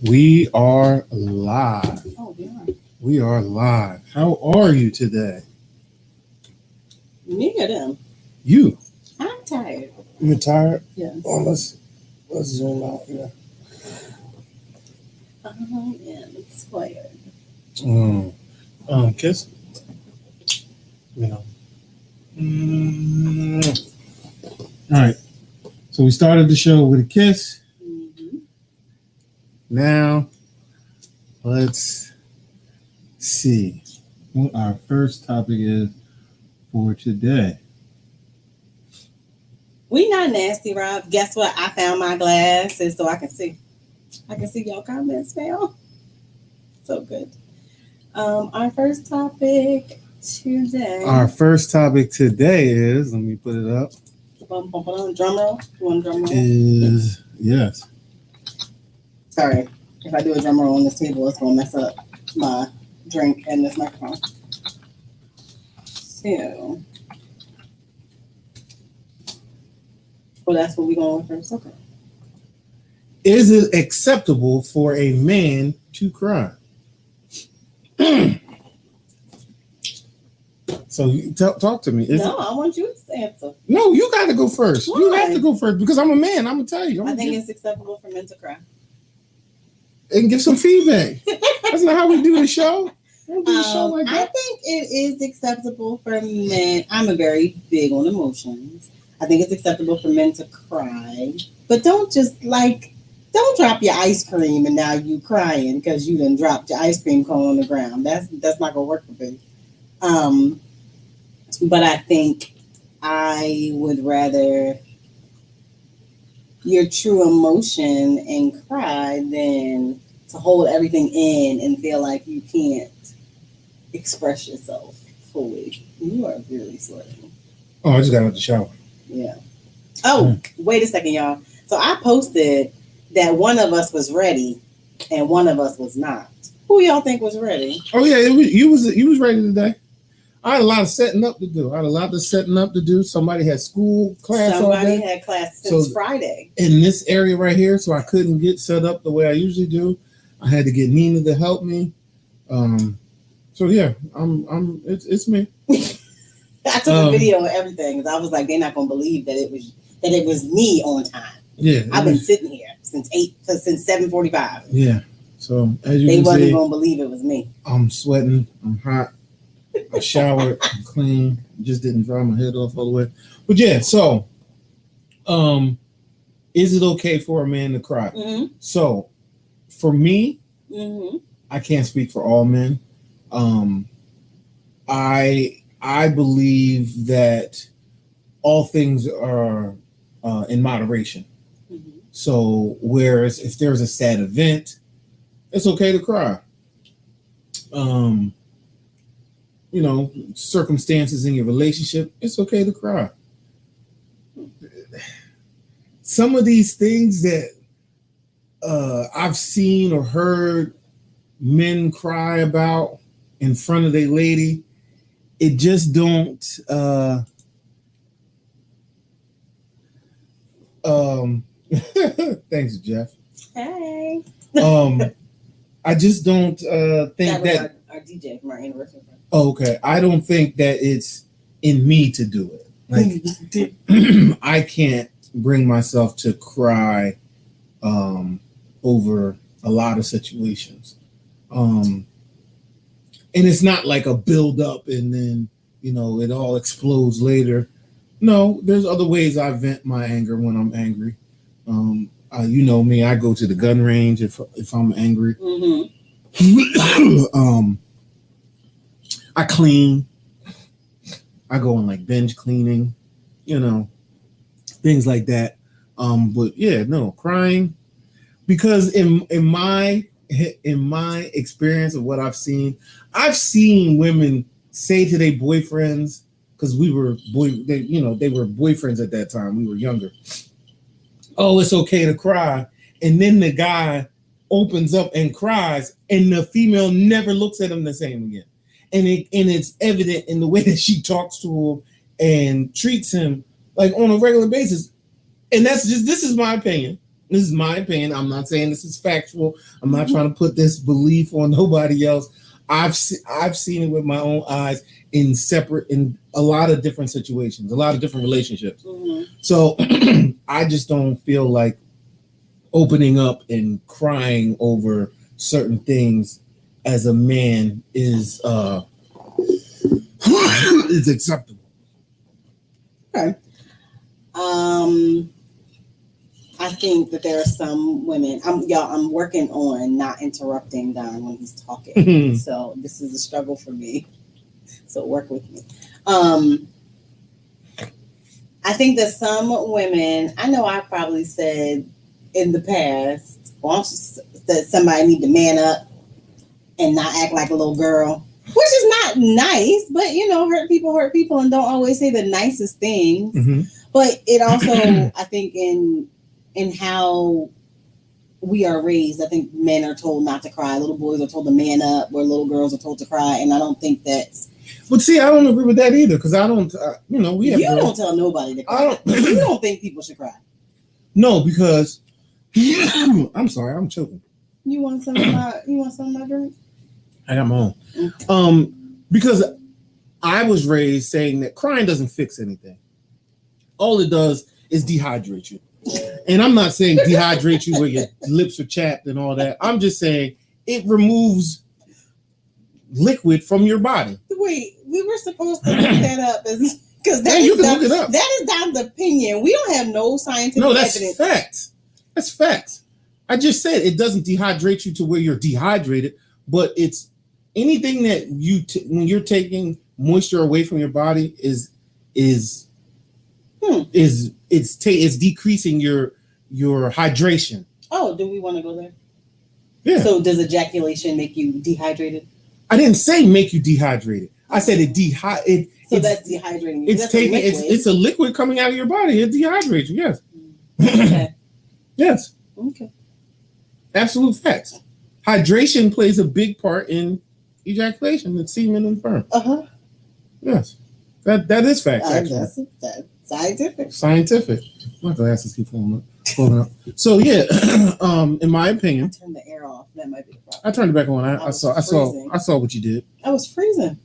We are live. Oh, we are. We are live. How are you today? Me or them? You. I'm tired. You tired? Yeah. Oh, let's zoom out here. I am tired. Kiss. You know. All right. So we started the show with a kiss. Mm-hmm. Now, let's see what our first topic is for today. We not nasty, Rob. Guess what? I found my glasses so I can see. I can see y'all comments now. So good. Our first topic today. Our first topic today is, let me put it up. Drum roll. You want a drum roll? Is yes. Sorry. If I do a drum roll on this table, it's gonna mess up my drink and this microphone. So, well, that's what we're going with first. Okay. Is it acceptable for a man to cry? So talk to me. I want you to answer. No, you got to go first. Why? You have to go first because I'm a man. I'm gonna tell you. I think it's acceptable for men to cry. And give some feedback. That's not how we do the show. We don't do the show like that. I think it is acceptable for men. I'm a very big on emotions. I think it's acceptable for men to cry, but don't drop your ice cream and now you crying because you done dropped your ice cream cone on the ground. That's not gonna work for me. But I think I would rather your true emotion and cry than to hold everything in and feel like you can't express yourself fully. You are really sweating. Oh, I just got out of the shower. Yeah. Oh, wait a second, y'all. So I posted that one of us was ready and one of us was not. Who y'all think was ready? Oh yeah, you was ready today. I had a lot of setting up to do. Somebody had school class all day. Somebody had class since Friday. In this area right here, so I couldn't get set up the way I usually do. I had to get Nina to help me. So yeah, it's me. I took a video of everything because I was like, they're not gonna believe that it was me on time. Yeah, I've been sitting here since 7:45. Yeah. So as you they can wasn't see, gonna believe it was me. I'm sweating. I'm hot. I showered. I'm clean. Just didn't dry my head off all the way. But yeah, so is it okay for a man to cry? Mm-hmm. So for me, mm-hmm. I can't speak for all men. I believe that all things are in moderation. Mm-hmm. So whereas if there's a sad event, it's okay to cry. Circumstances in your relationship, it's okay to cry. Some of these things that I've seen or heard men cry about in front of their lady, it just don't thanks, Jeff. Hey. I just don't think that our DJ from our anniversary. Oh, okay. I don't think that it's in me to do it. Like I can't bring myself to cry over a lot of situations. And it's not like a build up and then, it all explodes later. No, there's other ways I vent my anger when I'm angry. You know me, I go to the gun range if I'm angry. Mm-hmm. I clean. I go on like binge cleaning, things like that. But yeah, no crying, because in my experience of what I've seen women say to their boyfriends, because they were boyfriends at that time. We were younger. Oh, it's okay to cry, and then the guy opens up and cries, and the female never looks at him the same again. And it's evident in the way that she talks to him and treats him like on a regular basis. And this is my opinion. This is my opinion. I'm not saying this is factual. I'm not trying to put this belief on nobody else. I've seen it with my own eyes in a lot of different situations, a lot of different relationships. Mm-hmm. So I just don't feel like opening up and crying over certain things as a man is is acceptable. Okay. I think that there are some women. I'm working on not interrupting Don when he's talking. So this is a struggle for me. So work with me. I think that some women. I know I probably said in the past, that somebody need to man up and not act like a little girl, which is not nice. But hurt people, and don't always say the nicest things. Mm-hmm. But it also, I think, in how we are raised, I think men are told not to cry. Little boys are told to man up, where little girls are told to cry. And I don't think that's. But see, I don't agree with that either, because I don't. We have. You don't tell nobody to cry. You don't think people should cry. No, because I'm sorry, I'm choking. You want some of my drink? I got my own. Because I was raised saying that crying doesn't fix anything. All it does is dehydrate you. And I'm not saying dehydrate you where your lips are chapped and all that. I'm just saying it removes liquid from your body. Wait, we were supposed to look that up because you can look it up. That is Don's opinion. We don't have no scientific that's evidence. Facts. That's facts. I just said it doesn't dehydrate you to where you're dehydrated, but it's anything that when you're taking moisture away from your body is decreasing your hydration. Oh, do we want to go there? Yeah. So does ejaculation make you dehydrated? I didn't say make you dehydrated. I said it So that's dehydrating you. It's a liquid coming out of your body. It dehydrates you. Yes. Okay. Yes. Okay. Absolute facts. Hydration plays a big part in ejaculation and semen and sperm. Uh-huh. Yes. That is fact. That's scientific. Scientific. My glasses keep falling up. So yeah, in my opinion, I turned the air off. That might be the problem. I turned it back on. I saw what you did. I was freezing.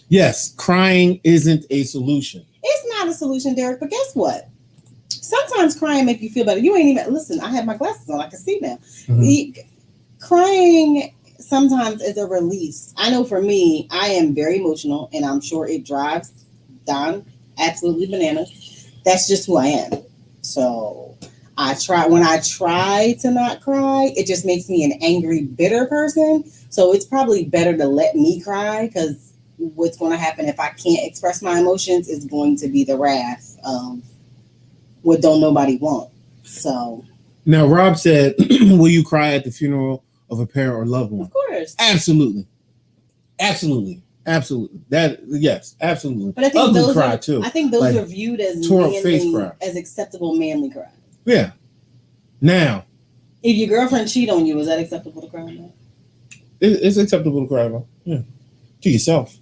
Yes, crying isn't a solution. It's not a solution, Derek. But guess what? Sometimes crying make you feel better. You ain't even listen. I have my glasses on. I can see now. Mm-hmm. Crying sometimes is a release. I know for me, I am very emotional, and I'm sure it drives Don absolutely bananas. That's just who I am. So when I try to not cry, it just makes me an angry, bitter person. So it's probably better to let me cry, because what's going to happen if I can't express my emotions is going to be the wrath of what don't nobody want. So now Rob said, will you cry at the funeral of a parent or loved one? Of course. Absolutely. That yes, absolutely. But I think ugly cry too. I think those are viewed as as acceptable manly cry. Yeah. Now, if your girlfriend cheat on you, is that acceptable to cry about? It's acceptable to cry about. Yeah. To yourself.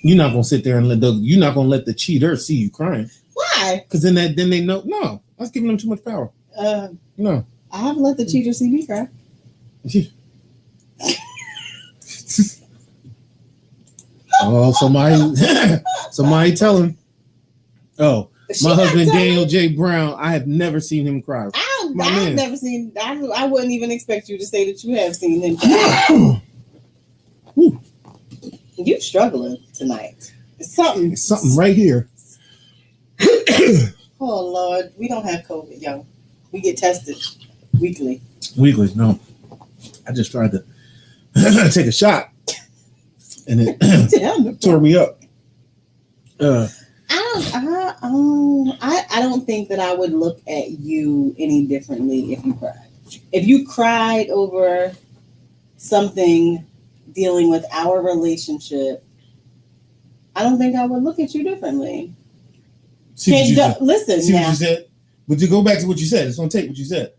You're not gonna sit there and you're not gonna let the cheater see you crying. Why? Because then they know. No, that's giving them too much power. No. I have let the cheater see me cry. Oh, somebody tell him. Oh, my husband Daniel J. Brown. I have never seen him cry. I've never seen. I wouldn't even expect you to say that you have seen him cry. You struggling tonight. Something right here. Oh Lord, we don't have COVID, yo. We get tested weekly. No, I just tried to take a shot, and it tore me up. I don't think that I would look at you any differently if you cried. If you cried over something dealing with our relationship, I don't think I would look at you differently. Listen, see what you said? But to go back to what you said, it's on tape what you said.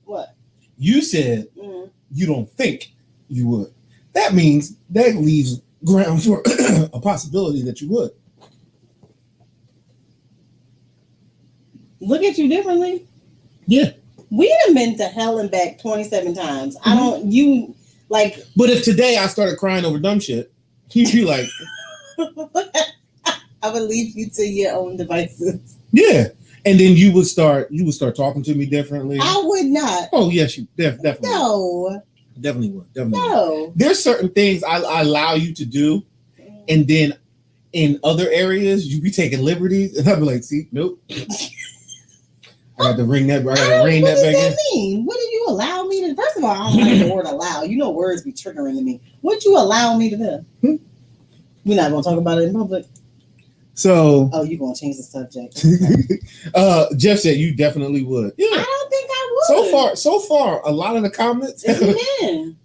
What? You said you don't think you would. That means that leaves ground for a possibility that you would. look at you differently. Yeah. We done been to hell and back 27 times. I don't, But if today I started crying over dumb shit, you'd be like, I would leave you to your own devices. yeah. And then you would start talking to me differently. I would not. Oh, yes, you definitely. No. Definitely would. No. There's certain things I allow you to do, and then in other areas you be taking liberties, and I'll be like, see, nope. I got to ring that. I got to ring that back in. What does that mean? What did you allow me to? First of all, I don't like the word allow. You know, words be triggering to me. What you allow me to do? We're not gonna talk about it in public. So, you gonna change the subject? Okay. Jeff said you definitely would. Yeah, I don't think I would. So far, a lot of the comments. It's men.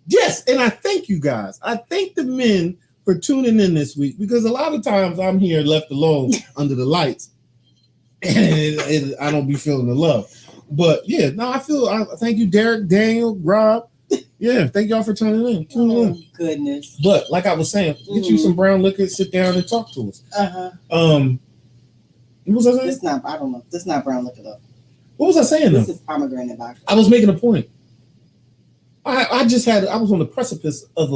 Yes, and I thank you guys. I thank the men for tuning in this week because a lot of times I'm here left alone under the lights, and I don't be feeling the love. But yeah, no, I thank you, Derek, Daniel, Rob. Yeah, thank y'all for tuning in. Oh, goodness. But like I was saying, get you some brown liquor, sit down and talk to us. What was I saying? I don't know. This is not brown liquor though. What was I saying though? This is pomegranate vodka. I was making a point. I was on the precipice of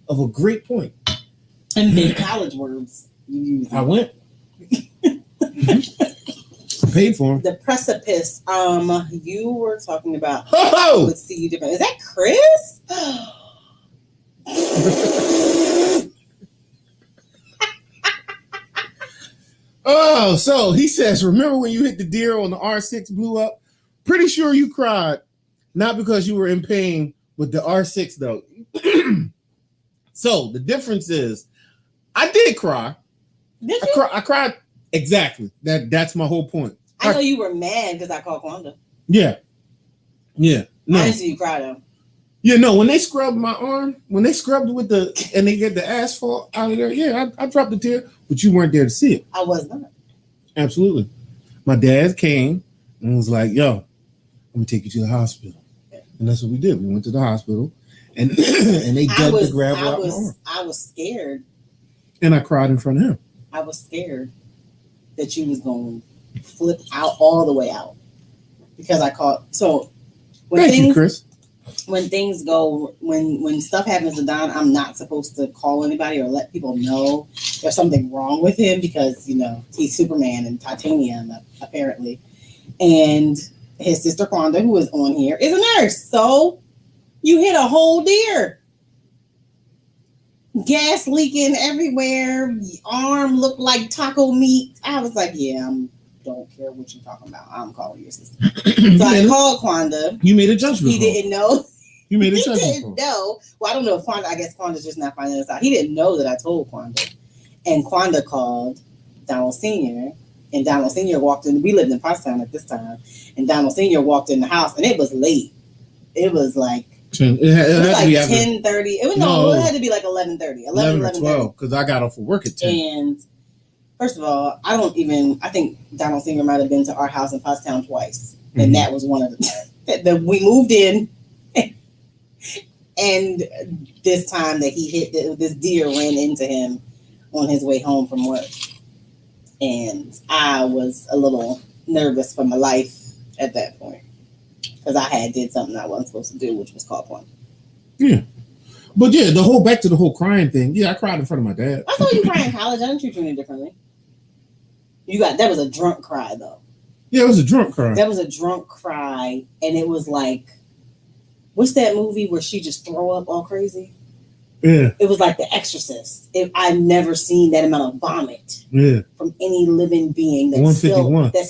a great point. And big college words you use. I went. Paid for them. The precipice. You were talking about. Oh! Let's see you different. Is that Chris? Oh, so he says, remember when you hit the deer on the R6 blew up? Pretty sure you cried. Not because you were in pain with the R6 though. So the difference is, I did cry. Did you? I cried. Exactly. That's my whole point. I know you were mad because I called Quanda. Yeah. Yeah. No. I didn't see you cry though. Yeah, no, when they scrubbed my arm, when they scrubbed with and they get the asphalt out of there, yeah, I dropped a tear, but you weren't there to see it. I was not. Absolutely. My dad came and was like, yo, I'm gonna take you to the hospital. And that's what we did. We went to the hospital and they dug the gravel out my arm. I was scared. And I cried in front of him. I was scared that you was going to flip out all the way out. Because I caught Thank you, Chris. When things go, when stuff happens to Don, I'm not supposed to call anybody or let people know there's something wrong with him because, he's Superman and titanium, apparently. And his sister Quanda, who is on here, is a nurse. So you hit a whole deer. Gas leaking everywhere. Arm looked like taco meat. I was like, don't care what you're talking about. I'm calling your sister. So I called Quanda. You made a judgment. He didn't know. You made a judgment. He didn't know. Well, I don't know if Quanda. I guess Quanda's just not finding this out. He didn't know that I told Quanda. And Quanda called Donald Sr. And Donald Sr. walked in. We lived in Pottstown at this time. And Donald Sr. walked in the house, and it was late. It was like. It had like to be 10:30. It had to be like 11:30. 11 or 12, because I got off of work at 10. And first of all, I think Donald Sr. might have been to our house in Pottstown twice. And that was one of them. We moved in, and this time that he hit, this deer ran into him on his way home from work. And I was a little nervous for my life at that point. Because I did something I wasn't supposed to do, which was call point. Yeah. But yeah, back to the whole crying thing. Yeah, I cried in front of my dad. I saw you cry in college. I didn't treat you any differently. That was a drunk cry though. Yeah, it was a drunk cry. That was a drunk cry. And it was like, what's that movie where she just throw up all crazy? Yeah. It was like The Exorcist. I've never seen that amount of vomit from any living being that's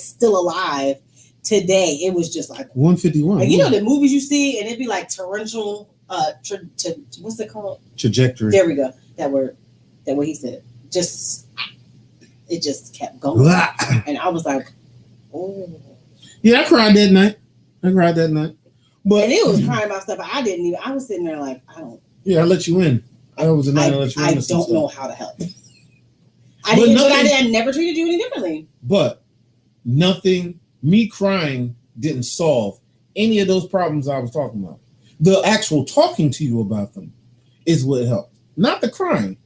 still alive. Today, it was just like 151. Like, the movies you see, and it'd be like torrential. What's it called? Trajectory. There we go. That word he said. It just kept going, and I was like, oh. Yeah, I cried that night. But and it was crying about stuff I didn't even. I was sitting there like, I don't. Yeah, I let you in. That was a night I let you in. I don't know how to help. I never treated you any differently. But nothing. Me crying didn't solve any of those problems I was talking about. The actual talking to you about them is what helped, not the crying.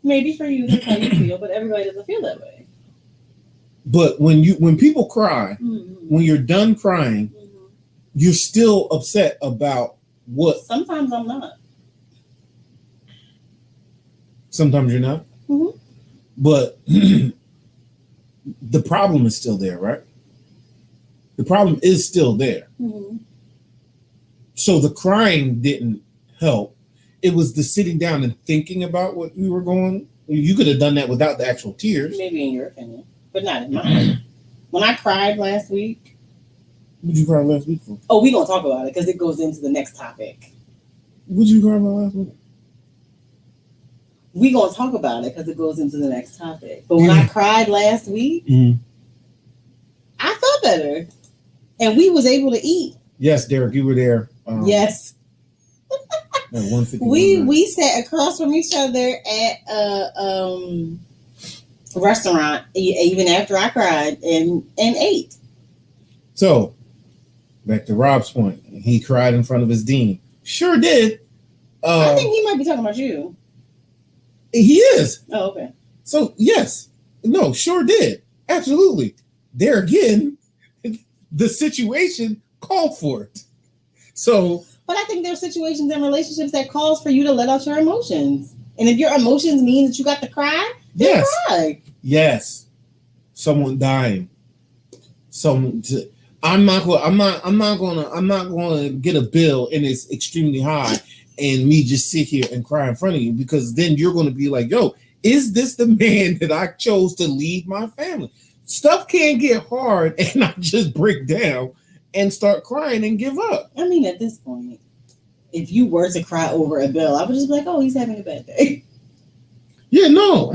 Maybe for you, that's how you feel, but everybody doesn't feel that way. But when people cry, when you're done crying, you're still upset about what? Sometimes I'm not. Sometimes you're not. Mm-hmm. But the problem is still there, right? The problem is still there. Mm-hmm. So the crying didn't help. It was the sitting down and thinking about what you were going. You could have done that without the actual tears. Maybe in your opinion, but not in mine. When I cried last week. What did you cry last week for? Oh, we're going to talk about it because it goes into the next topic. What did you cry about last week? We're going to talk about it because it goes into the next topic. But when I cried last week, I felt better. And we was able to eat. Yes, Derek, you were there. Yes. We sat across from each other at a restaurant even after I cried and ate. So, back to Rob's point. He cried in front of his dean. Sure did. I think he might be talking about you. He is. Oh, okay. So, yes. No, sure did. Absolutely. There again, the situation called for it. So, but I think there's situations in relationships that calls for you to let out your emotions. And if your emotions mean that you got to cry, then cry. Yes. Someone dying. I'm not gonna get a bill and it's extremely high and me just sit here and cry in front of you, because then you're gonna be like, yo, is this the man that I chose to lead my family? Stuff can't get hard and I just break down and start crying and give up. I mean, at this point, if you were to cry over a bill, I would just be like, oh, he's having a bad day. Yeah, no.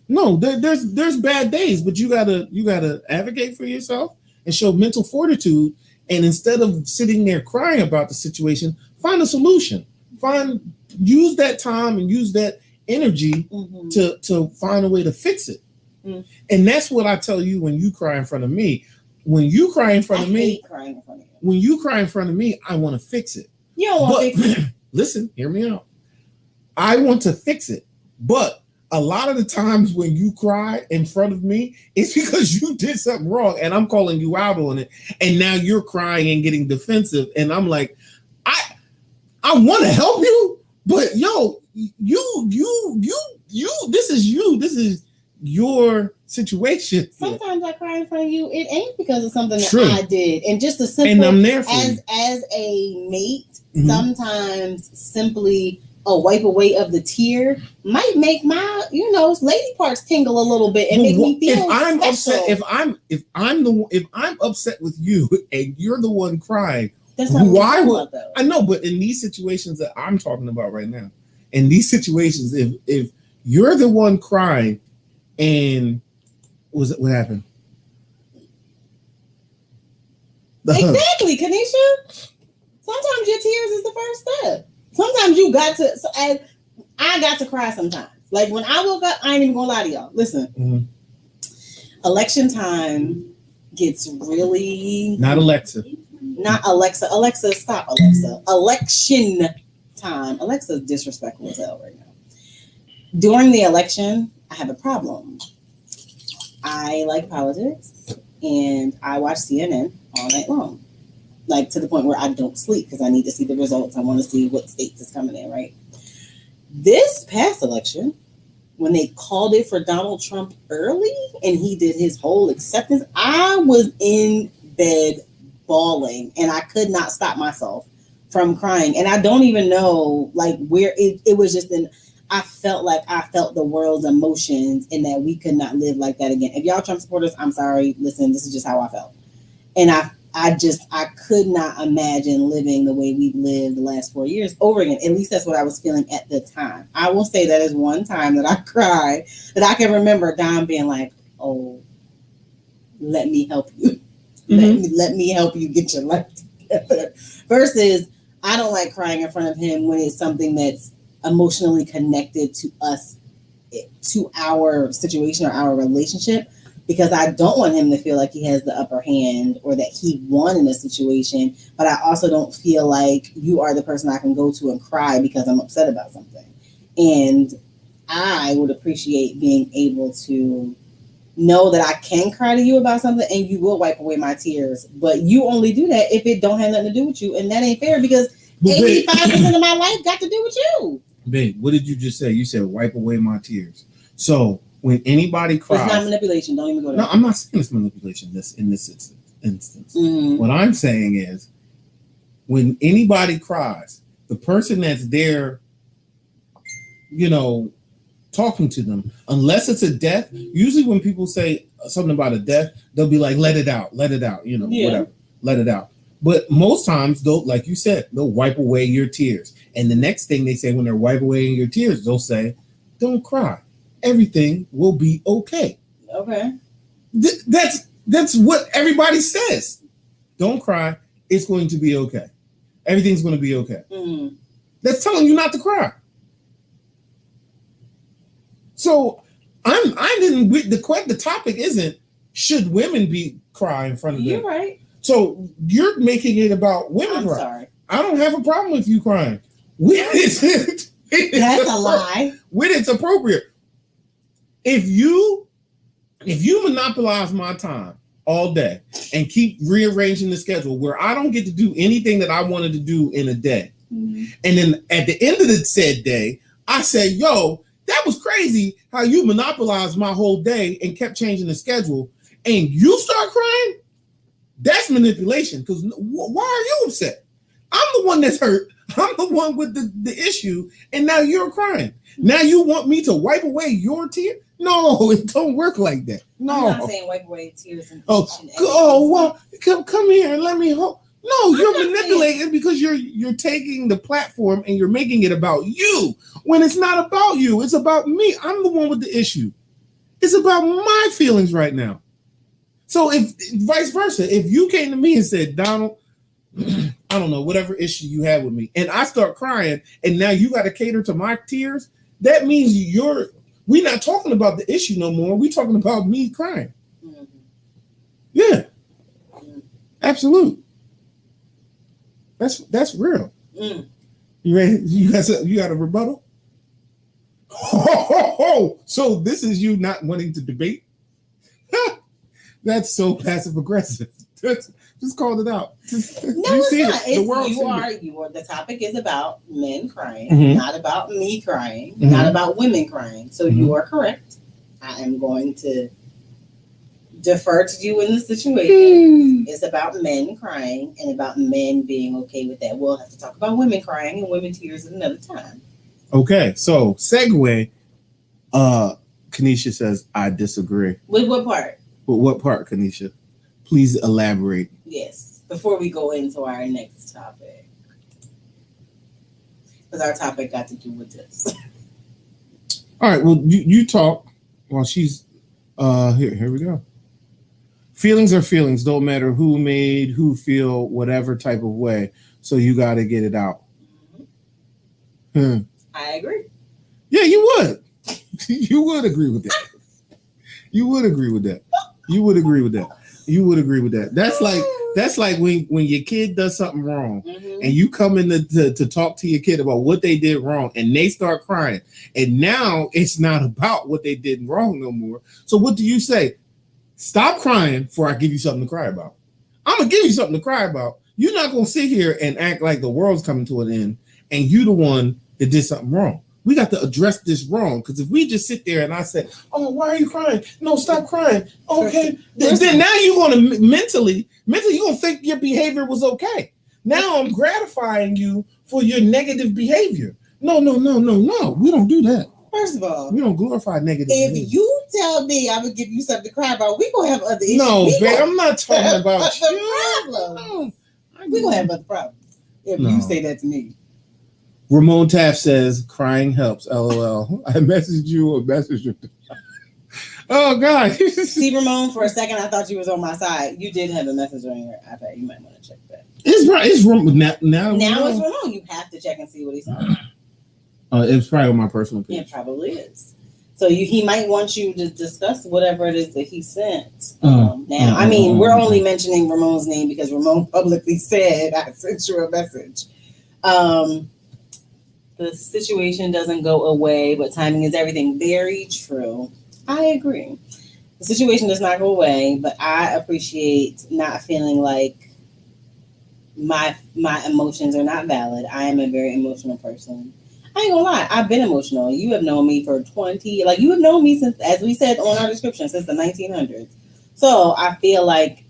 No, there's bad days, but you gotta advocate for yourself and show mental fortitude. And instead of sitting there crying about the situation, find a solution. Use that time and use that energy to find a way to fix it. And that's what I tell you when you cry in front of me. When you cry in front of me, crying in front of you. When you cry in front of me, I want to fix it. You don't want to fix it. Listen, hear me out. I want to fix it, but a lot of the times when you cry in front of me, it's because you did something wrong and I'm calling you out on it. And now you're crying and getting defensive. And I'm like, I want to help you, but yo, this is your situation. Sometimes I cry in front of you. It ain't because of something that I did. And just a simple, and I'm there for as a mate, sometimes simply a wipe away of the tear might make my, lady parts tingle a little bit and make me feel if I'm special. upset, if I'm upset with you and you're the one crying, that's not why would though. I know, but in these situations that I'm talking about right now, in these situations, if you're the one crying and what happened? Exactly, Kanisha. Sometimes your tears is the first step. Sometimes you got to, I got to cry sometimes. Like when I woke up, I ain't even gonna lie to y'all. Listen, election time gets really... Not Alexa. Not Alexa. Alexa, stop, Alexa. Election time. Alexa's disrespectful as hell right now. During the election, I have a problem. I like politics and I watch CNN all night long. Like to the point where I don't sleep because I need to see the results. I want to see what states is coming in, right? This past election, when they called it for Donald Trump early and he did his whole acceptance, I was in bed bawling and I could not stop myself from crying. And I don't even know like where it was just I felt like I felt the world's emotions and that we could not live like that again. If y'all Trump supporters, I'm sorry. Listen, this is just how I felt. And I could not imagine living the way we've lived the last 4 years over again. At least that's what I was feeling at the time. I will say that is one time that I cried that I can remember Don being like, oh, let me help you. Let me help you get your life together. Versus I don't like crying in front of him when it's something that's emotionally connected to us, to our situation or our relationship. Because I don't want him to feel like he has the upper hand or that he won in a situation, but I also don't feel like you are the person I can go to and cry because I'm upset about something. And I would appreciate being able to know that I can cry to you about something and you will wipe away my tears. But you only do that if it don't have nothing to do with you. And that ain't fair because 85% of my life got to do with you. Babe, what did you just say? You said wipe away my tears. So when anybody cries, it's not manipulation. Don't even go there. No, I'm not saying it's manipulation. In this instance, what I'm saying is, when anybody cries, the person that's there, talking to them, unless it's a death. Usually, when people say something about a death, they'll be like, "Let it out, whatever, let it out." But most times, like you said, they'll wipe away your tears. And the next thing they say when they're wiping away your tears, they'll say, "Don't cry. Everything will be okay." Okay. That's what everybody says. Don't cry. It's going to be okay. Everything's going to be okay. Mm-hmm. That's telling you not to cry. So the topic isn't should women be cry in front of them. You're right. So you're making it about women. I'm sorry. I don't have a problem with you crying. That's a lie. When it's appropriate. If you monopolize my time all day and keep rearranging the schedule where I don't get to do anything that I wanted to do in a day, and then at the end of the said day, I say, "Yo, that was crazy how you monopolized my whole day and kept changing the schedule," and you start crying, that's manipulation. Because why are you upset? I'm the one that's hurt. I'm the one with the issue, and now you're crying. Now you want me to wipe away your tears? No, it don't work like that. No. I'm not saying wipe away tears and well, come here and let me hold. No, you're manipulating because you're taking the platform and you're making it about you when it's not about you. It's about me. I'm the one with the issue. It's about my feelings right now. So if vice versa, if you came to me and said, "Donald, I don't know, whatever issue you have with me," and I start crying, and now you got to cater to my tears, that means we're not talking about the issue no more. We're talking about me crying. Mm-hmm. Yeah, absolute. That's real. Mm. You ready? You got a rebuttal? So this is you not wanting to debate? That's so passive aggressive. Just called it out. No, it's not. The topic is about men crying, not about me crying, not about women crying. So you are correct. I am going to defer to you in this situation. It's about men crying and about men being okay with that. We'll have to talk about women crying and women tears at another time. Okay, so segue. Kanisha says, "I disagree." With what part? With what part, Kanisha? Please elaborate. Yes, before we go into our next topic. Because our topic got to do with this. All right, well, you talk while she's here we go. Feelings are feelings. Don't matter who made, who feel, whatever type of way. So you got to get it out. I agree. Yeah, you would. You would agree with that. You would agree with that. You would agree with that. You would agree with that. That's like when your kid does something wrong and you come in to talk to your kid about what they did wrong and they start crying. And now it's not about what they did wrong no more. So what do you say? Stop crying before I give you something to cry about. I'm going to give you something to cry about. You're not going to sit here and act like the world's coming to an end and you the one that did something wrong. We got to address this wrong, because if we just sit there and I say, "Oh, why are you crying? No, stop crying." Okay. Then now you're going to mentally, you're going to think your behavior was okay. Now I'm gratifying you for your negative behavior. No. We don't do that. First of all, we don't glorify negative behavior. If you tell me I'm going to give you something to cry about, we're going to have other issues. No, babe, I'm not talking about you. We're going to have other problems if you say that to me. Ramon Taft says, "Crying helps, LOL. I messaged you or messaged you." Oh, God. See, Ramon, for a second, I thought you was on my side. You did have a message on your iPad. You might want to check that. It's Ramon. Now it's Ramon. You have to check and see what he said. It's probably on my personal page. It probably is. So he might want you to discuss whatever it is that he sent. We're only mentioning Ramon's name because Ramon publicly said, "I sent you a message." The situation doesn't go away, but timing is everything. Very true. I agree. the situation does not go away, but I appreciate not feeling like my emotions are not valid. I am a very emotional person. I ain't gonna lie, I've been emotional. You have known me for 20, like you have known me since, as we said on our description, since the 1900s. So I feel like,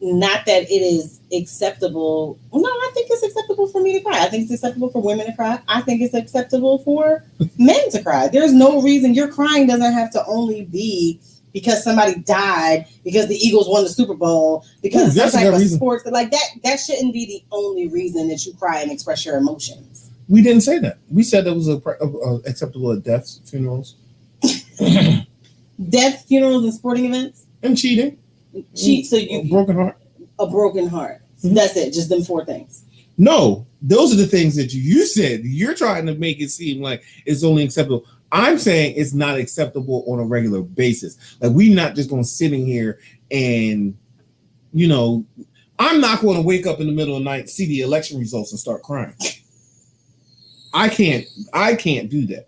not that it is acceptable. No, I think it's acceptable for me to cry. I think it's acceptable for women to cry. I think it's acceptable for men to cry. There's no reason your crying doesn't have to only be because somebody died, because the Eagles won the Super Bowl, because some type of sports. Like that shouldn't be the only reason that you cry and express your emotions. We didn't say that. We said that was acceptable at deaths, funerals. Death, funerals, and sporting events? And cheating. So a broken heart. A broken heart. Mm-hmm. That's it. Just them 4 things. No, those are the things that you said. You're trying to make it seem like it's only acceptable. I'm saying it's not acceptable on a regular basis. Like, we're not just going to sit in here and, I'm not going to wake up in the middle of the night, see the election results, and start crying. I can't do that.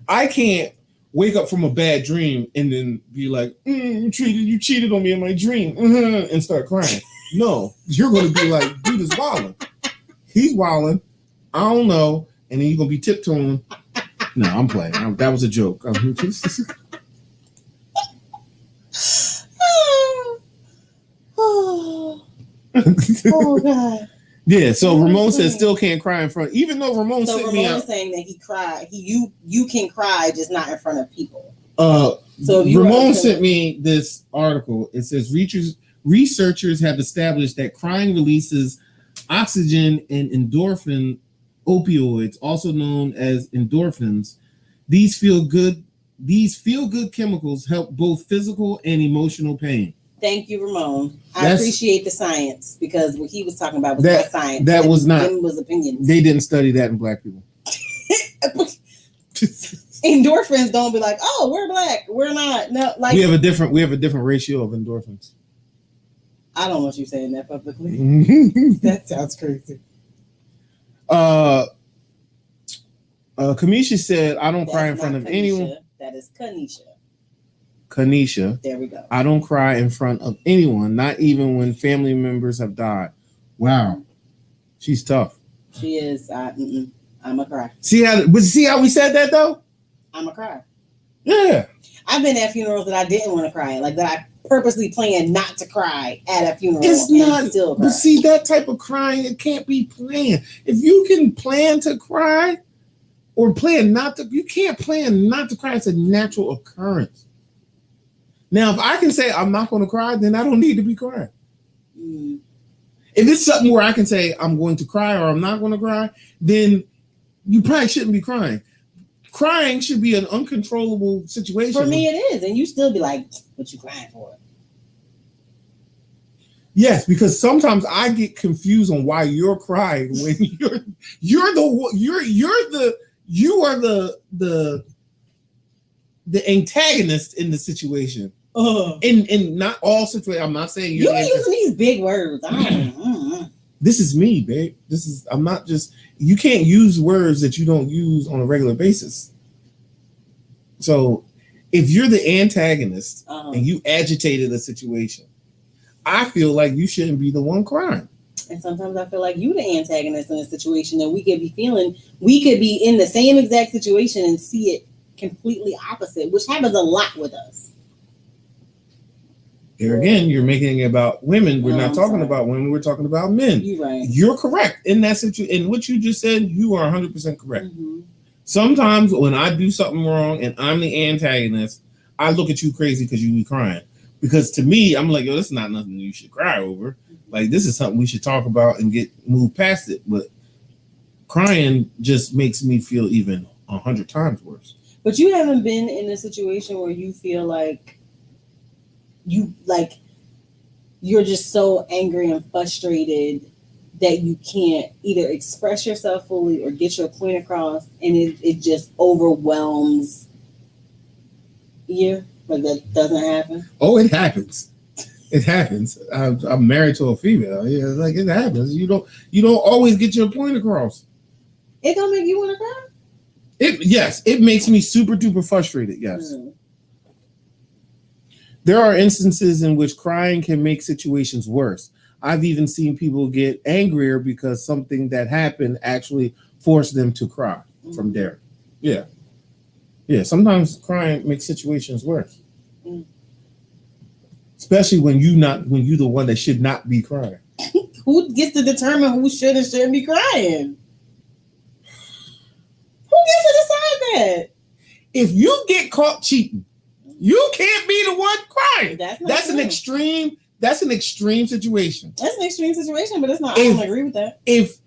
I can't wake up from a bad dream and then be like, you cheated on me in my dream, and start crying. No, you're going to be like, dude is wilding. He's wilding. I don't know. And then you're going to be tiptoeing. No, I'm playing. That was a joke. Oh, God. Yeah, so Ramon says still can't cry in front. Even though Ramon sent me out. Saying that he cried. You can cry, just not in front of people. So Ramon sent me this article. It says researchers have established that crying releases oxygen and endorphin opioids, also known as endorphins. These feel good chemicals help both physical and emotional pain. Thank you, Ramon. I appreciate the science, because what he was talking about was not science. That was not. Them was opinions. They didn't study that in Black people. Endorphins don't be like, oh, we're Black, we're not. No, like we have a different ratio of endorphins. I don't want you saying that publicly. That sounds crazy. Kamisha said, I don't cry in front of anyone. That is Kanisha. Kanisha. There we go. I don't cry in front of anyone, not even when family members have died. Wow. She's tough. She is. I'm a cry. See how we said that, though? I'm a cry. Yeah. I've been at funerals that I didn't want to cry, like that I purposely planned not to cry at a funeral. It's not still cry. But see, that type of crying, it can't be planned. If you can plan to cry or plan not to, you can't plan not to cry. It's a natural occurrence. Now, if I can say I'm not going to cry, then I don't need to be crying. Mm. If it's something where I can say I'm going to cry or I'm not going to cry, then you probably shouldn't be crying. Crying should be an uncontrollable situation. For me, it is. And you still be like, what you crying for? Yes, because sometimes I get confused on why you're crying when you are the antagonist in the situation. In not all situations. I'm not saying you're using these big words. This is me, babe. I'm not just, you can't use words that you don't use on a regular basis. So if you're the antagonist and you agitated a situation, I feel like you shouldn't be the one crying. And sometimes I feel like you the antagonist in a situation that we could be in the same exact situation and see it completely opposite, which happens a lot with us. Here again, you're making it about women. We're not talking about women. We're talking about men. You're right. You're correct in that situation. In what you just said, you are 100% correct. Mm-hmm. Sometimes when I do something wrong and I'm the antagonist, I look at you crazy because you be crying. Because to me, I'm like, yo, this is not nothing you should cry over. Like, this is something we should talk about and move past it. But crying just makes me feel even 100 times worse. But you haven't been in a situation where you feel like you're just so angry and frustrated that you can't either express yourself fully or get your point across, and it just overwhelms you. Like, that doesn't happen. Oh, it happens. It happens. I'm married to a female. Yeah, like, it happens. You don't always get your point across. It don't make you want to cry? Yes, it makes me super duper frustrated. Yes. There are instances in which crying can make situations worse. I've even seen people get angrier because something that happened actually forced them to cry from there. Yeah. Yeah. Sometimes crying makes situations worse. Especially when you the one that should not be crying. Who gets to determine who should and shouldn't be crying? Who gets to decide that? If you get caught cheating, you can't be the one crying. That's an extreme. That's an extreme situation. That's an extreme situation, but it's not. I don't agree with that. If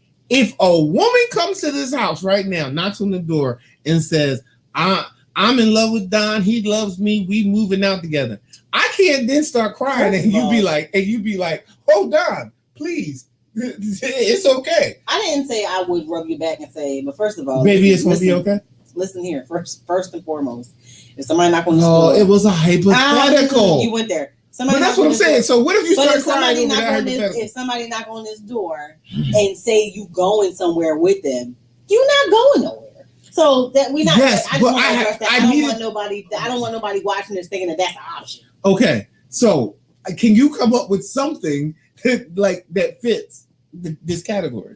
a woman comes to this house right now, knocks on the door, and says, "I'm in love with Don. He loves me. We moving out together," I can't then start crying, and you be like, "Oh, Don, please, it's okay." I didn't say I would rub you back and say, but first of all, maybe it's gonna be okay. Listen here, first and foremost, if somebody knock on the door, it was a hypothetical. You went there. But that's what I'm saying. So what if you start crying? If somebody knock on this door and say you going somewhere with them, you're not going nowhere. So that we not. Yes, I don't want nobody watching this thinking that that's an option. Okay, so can you come up with something that fits this category?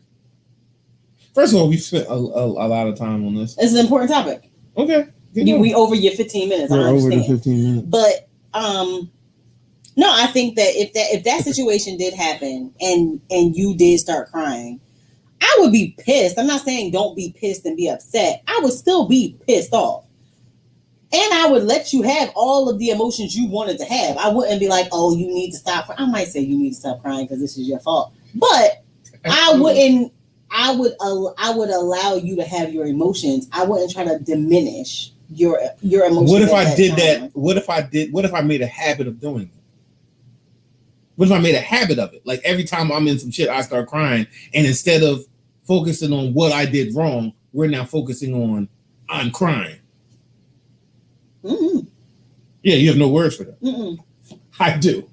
First of all, we spent a lot of time on this. It's an important topic. Okay, we over your 15 minutes. We're over the 15 minutes. But no, I think that if that situation did happen and you did start crying, I would be pissed. I'm not saying don't be pissed and be upset. I would still be pissed off. And I would let you have all of the emotions you wanted to have. I wouldn't be like, oh, you need to stop. I might say you need to stop crying because this is your fault. But I wouldn't. I would allow you to have your emotions. I wouldn't try to diminish your emotions. What if I did that? What if I made a habit of doing it? What if I made a habit of it? Like every time I'm in some shit, I start crying. And instead of focusing on what I did wrong, we're now focusing on I'm crying. Mm-hmm. Yeah, you have no words for that. Mm-mm. I do.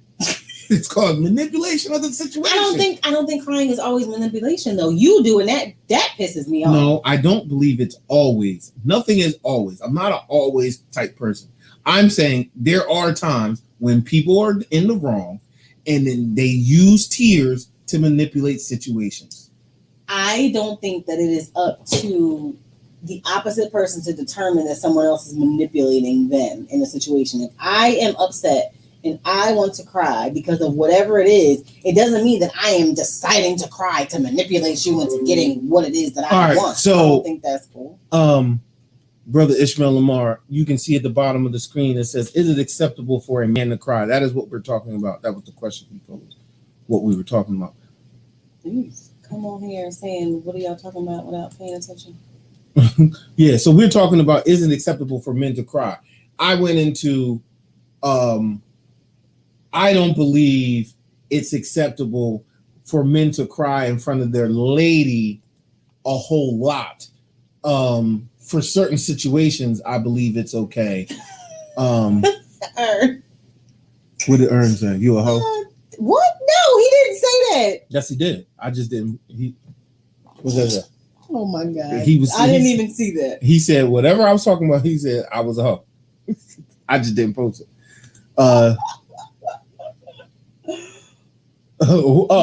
It's called manipulation of the situation. I don't think crying is always manipulation though. You do, and that pisses me off. No, I don't believe it's always. Nothing is always. I'm not an always type person. I'm saying there are times when people are in the wrong and then they use tears to manipulate situations. I don't think that it is up to the opposite person to determine that someone else is manipulating them in a situation. If I am upset and I want to cry because of whatever it is, it doesn't mean that I am deciding to cry to manipulate you into getting what it is that I want. So I don't think that's cool. Brother Ishmael Lamar, you can see at the bottom of the screen it says, "Is it acceptable for a man to cry?" That is what we're talking about. That was the question he posed. What we were talking about. Jeez, come on here saying, what are y'all talking about without paying attention? Yeah, so we're talking about, is it acceptable for men to cry? I went into I don't believe it's acceptable for men to cry in front of their lady a whole lot. For certain situations, I believe it's okay. What did Ern say? You a hoe? What? No, he didn't say that. Yes, he did. I just didn't. What's that? Oh my God. I didn't even see that. He said whatever I was talking about, he said I was a hoe. I just didn't post it.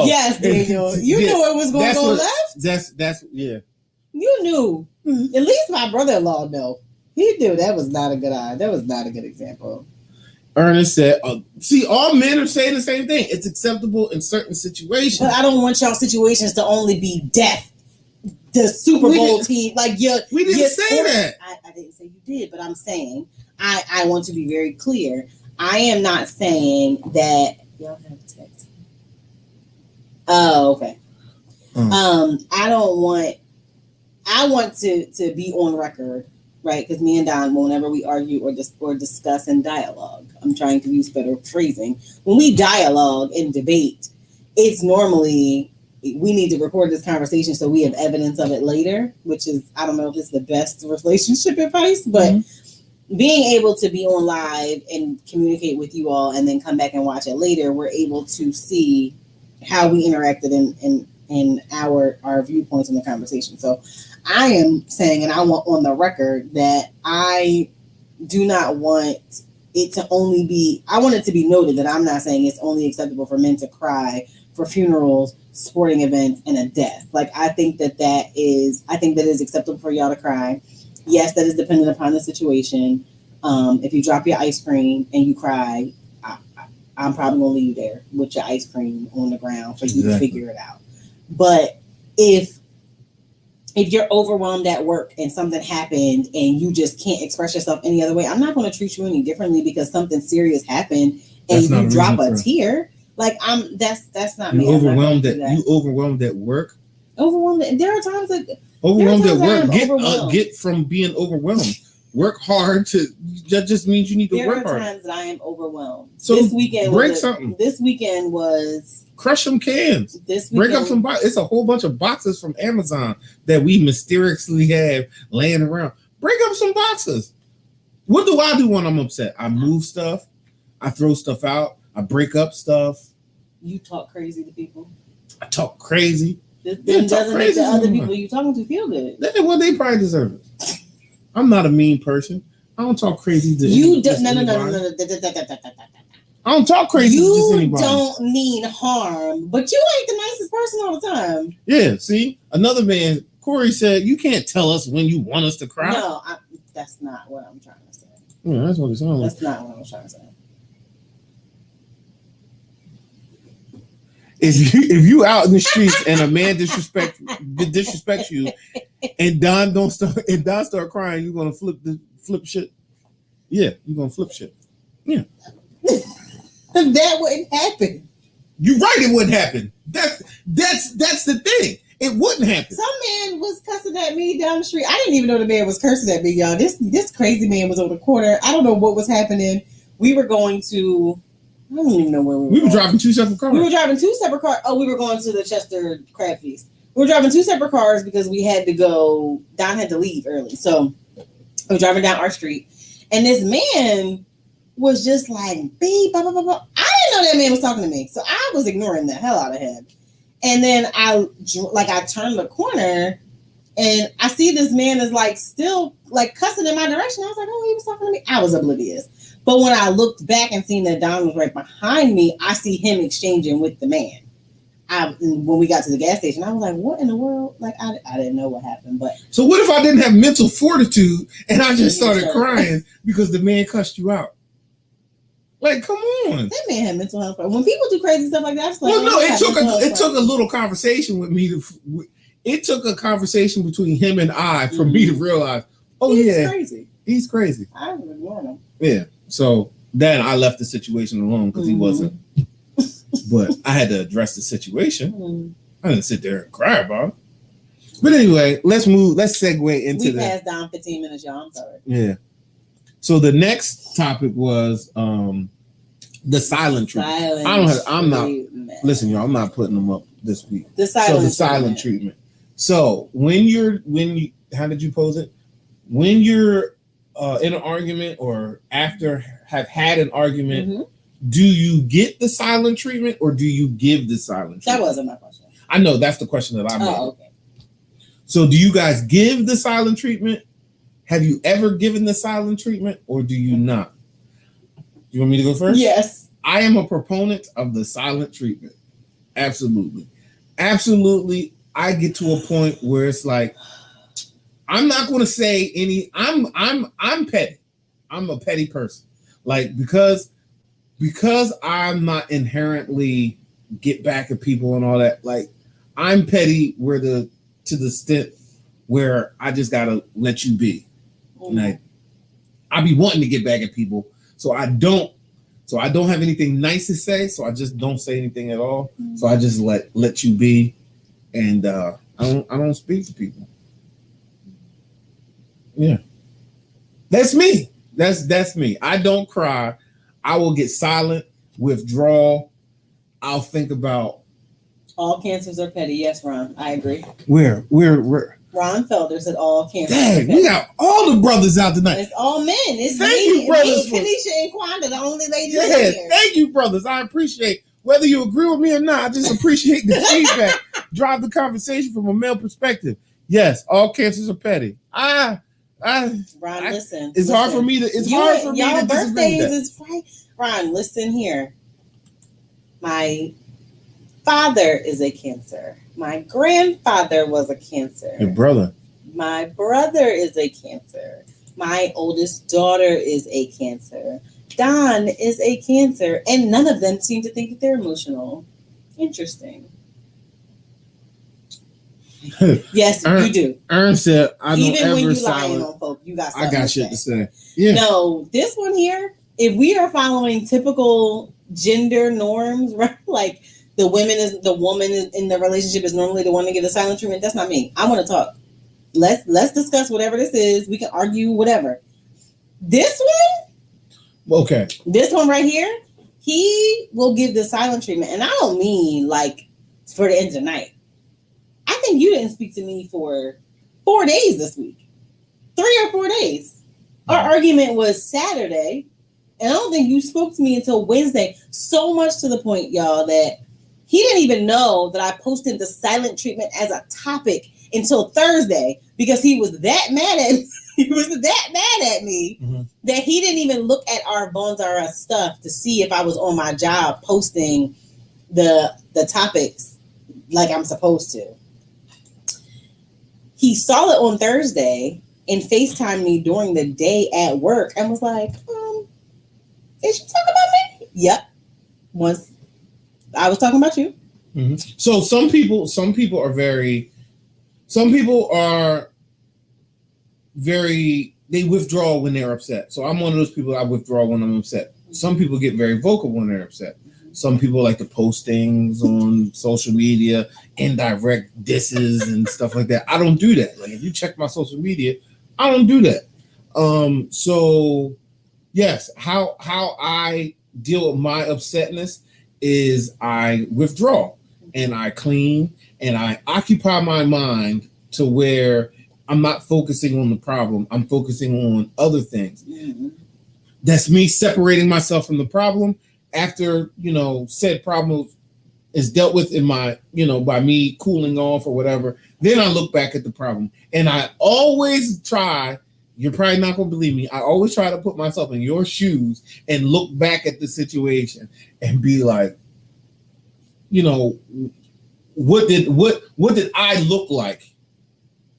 Yes, Daniel. You knew it was going to go left. That's yeah. You knew. Mm-hmm. At least my brother-in-law know. He knew that was not a good eye. That was not a good example. Ernest said, see, all men are saying the same thing. It's acceptable in certain situations. But I don't want y'all situations to only be death. The Super Bowl team. Like we didn't say that. I didn't say you did, but I'm saying I want to be very clear. I am not saying that y'all have text. Oh, okay. I want to be on record, right? Because me and Don, whenever we argue or discuss in dialogue, I'm trying to use better phrasing. When we dialogue and debate, it's normally we need to record this conversation so we have evidence of it later, which is, I don't know if it's the best relationship advice, but being able to be on live and communicate with you all and then come back and watch it later, we're able to see how we interacted in our viewpoints in the conversation. So I am saying, and I want on the record that I do not want it to only be, I want it to be noted that I'm not saying it's only acceptable for men to cry for funerals, sporting events, and a death. Like, I think that is acceptable for y'all to cry. Yes, that is dependent upon the situation. If you drop your ice cream and you cry, I'm probably gonna leave you there with your ice cream on the ground for you to figure it out. But if you're overwhelmed at work and something happened and you just can't express yourself any other way, I'm not going to treat you any differently because something serious happened and you drop a tear. Like, that's not me. You overwhelmed at work. Overwhelmed. There are times that overwhelmed at work. Get from being overwhelmed. Work hard that just means you need to work hard. There are times that I am overwhelmed. So this weekend break something. This weekend was crush some cans. This break up some boxes. It's a whole bunch of boxes from Amazon that we mysteriously have laying around. Break up some boxes. What do I do when I'm upset? I move stuff. I throw stuff out. I break up stuff. You talk crazy to people. I talk crazy. This doesn't make the other people you talking to feel good. Well, they probably deserve it. I'm not a mean person. I don't talk crazy to you. No. I don't talk crazy to just anybody. You don't mean harm, but you ain't the nicest person all the time. Yeah, see? Another man, Corey, said, you can't tell us when you want us to cry. No, that's not what I'm trying to say. Yeah, that's what it sounds like. That's not what I'm trying to say. If you out in the streets and a man disrespects you, and Don start crying, you're gonna flip shit. Yeah, you're gonna flip shit. Yeah, that wouldn't happen. You're right. It wouldn't happen. That's the thing. It wouldn't happen. Some man was cussing at me down the street. I didn't even know the man was cursing at me, y'all. This crazy man was on the corner. I don't know what was happening. We were going to. I don't even know where we were driving two separate cars. We were driving two separate cars. Oh, we were going to the Chester Crab Feast. We were driving two separate cars because we had to go. Don had to leave early. So we were driving down our street. And this man was just like, beep, blah, blah, blah, blah. I didn't know that man was talking to me. So I was ignoring the hell out of him. And then I turned the corner and I see this man is like still like cussing in my direction. I was like, oh, he was talking to me. I was oblivious. But when I looked back and seen that Don was right behind me, I see him exchanging with the man. When we got to the gas station, I was like, what in the world? Like, I didn't know what happened. But so what if I didn't have mental fortitude and I just started crying because the man cussed you out? Like, come on. That man had mental health problems. When people do crazy stuff like that, it's like, well, no, it took a little conversation with me it took a conversation between him and I for me to realize, he's crazy. I would ignore him. Yeah. So then I left the situation alone because he wasn't. But I had to address the situation. Mm-hmm. I didn't sit there and cry about it. But anyway, let's segue into we passed down 15 minutes, y'all. I'm sorry. Yeah. So the next topic was the silent treatment. Listen, y'all, I'm not putting them up this week. The silent treatment. So how did you pose it? When you're in an argument or after have had an argument, mm-hmm. do you get the silent treatment or do you give the silent treatment? That wasn't my question. I know that's the question that I made. Oh, okay. So do you guys give the silent treatment? Have you ever given the silent treatment or do you not? You want me to go first? Yes. I am a proponent of the silent treatment. Absolutely. Absolutely. I get to a point where it's like, I'm not going to say I'm petty. I'm a petty person. Like, because I'm not inherently get back at people and all that, like, I'm petty to the extent where I just got to let you be. Like, I be wanting to get back at people, so I don't have anything nice to say, so I just don't say anything at all. Mm-hmm. So I just let you be, and I don't speak to people. Yeah, that's me. That's me. I don't cry. I will get silent, withdraw. I'll think about. All cancers are petty. Yes, Ron. I agree. Where? Ron Felder said all cancers are petty. We got all the brothers out tonight. It's all men. It's thank you, brothers. Kanisha and Quanda, the only ladies here. Here. Thank you, brothers. I appreciate whether you agree with me or not. I just appreciate the feedback. Drive the conversation from a male perspective. Yes, all cancers are petty. Ron, listen. It's hard for me to. It's hard for me to disagree with that. Is right. Ron, listen here. My father is a Cancer. My grandfather was a Cancer. Your brother. My brother is a Cancer. My oldest daughter is a Cancer. Don is a Cancer. And none of them seem to think that they're emotional. Interesting. Yes, you do. Ern said, "I don't Even ever when you silent. lying on folk, you got I got shit to say. Yeah. No, this one here. If we are following typical gender norms, right? Like the woman in the relationship is normally the one to get the silent treatment. That's not me. I want to talk. Let's discuss whatever this is. We can argue whatever. This one, okay. This one right here, he will give the silent treatment, and I don't mean like for the end of the night. I think you didn't speak to me for 4 days this week, 3 or 4 days. Our argument was Saturday, and I don't think you spoke to me until Wednesday. So much to the point, y'all, that he didn't even know that I posted the silent treatment as a topic until Thursday because he was that mad at me. He was that mad at me that he didn't even look at our Bones R Us stuff to see if I was on my job posting the topics like I'm supposed to. He saw it on Thursday and FaceTimed me during the day at work and was like, did you talk about me? Yep. Once I was talking about you. Mm-hmm. So some people are very they withdraw when they're upset. So I'm one of those people. I withdraw when I'm upset. Some people get very vocal when they're upset. Some people like to post things on social media, indirect disses and stuff like that. I don't do that. Like if you check my social media, I don't do that. So yes, how I deal with my upsetness is I withdraw and I clean and I occupy my mind to where I'm not focusing on the problem. I'm focusing on other things. Mm-hmm. That's me separating myself from the problem after, said problem is dealt with in my, by me cooling off or whatever. Then I look back at the problem and I always try. You're probably not going to believe me. I always try to put myself in your shoes and look back at the situation and be like, what did I look like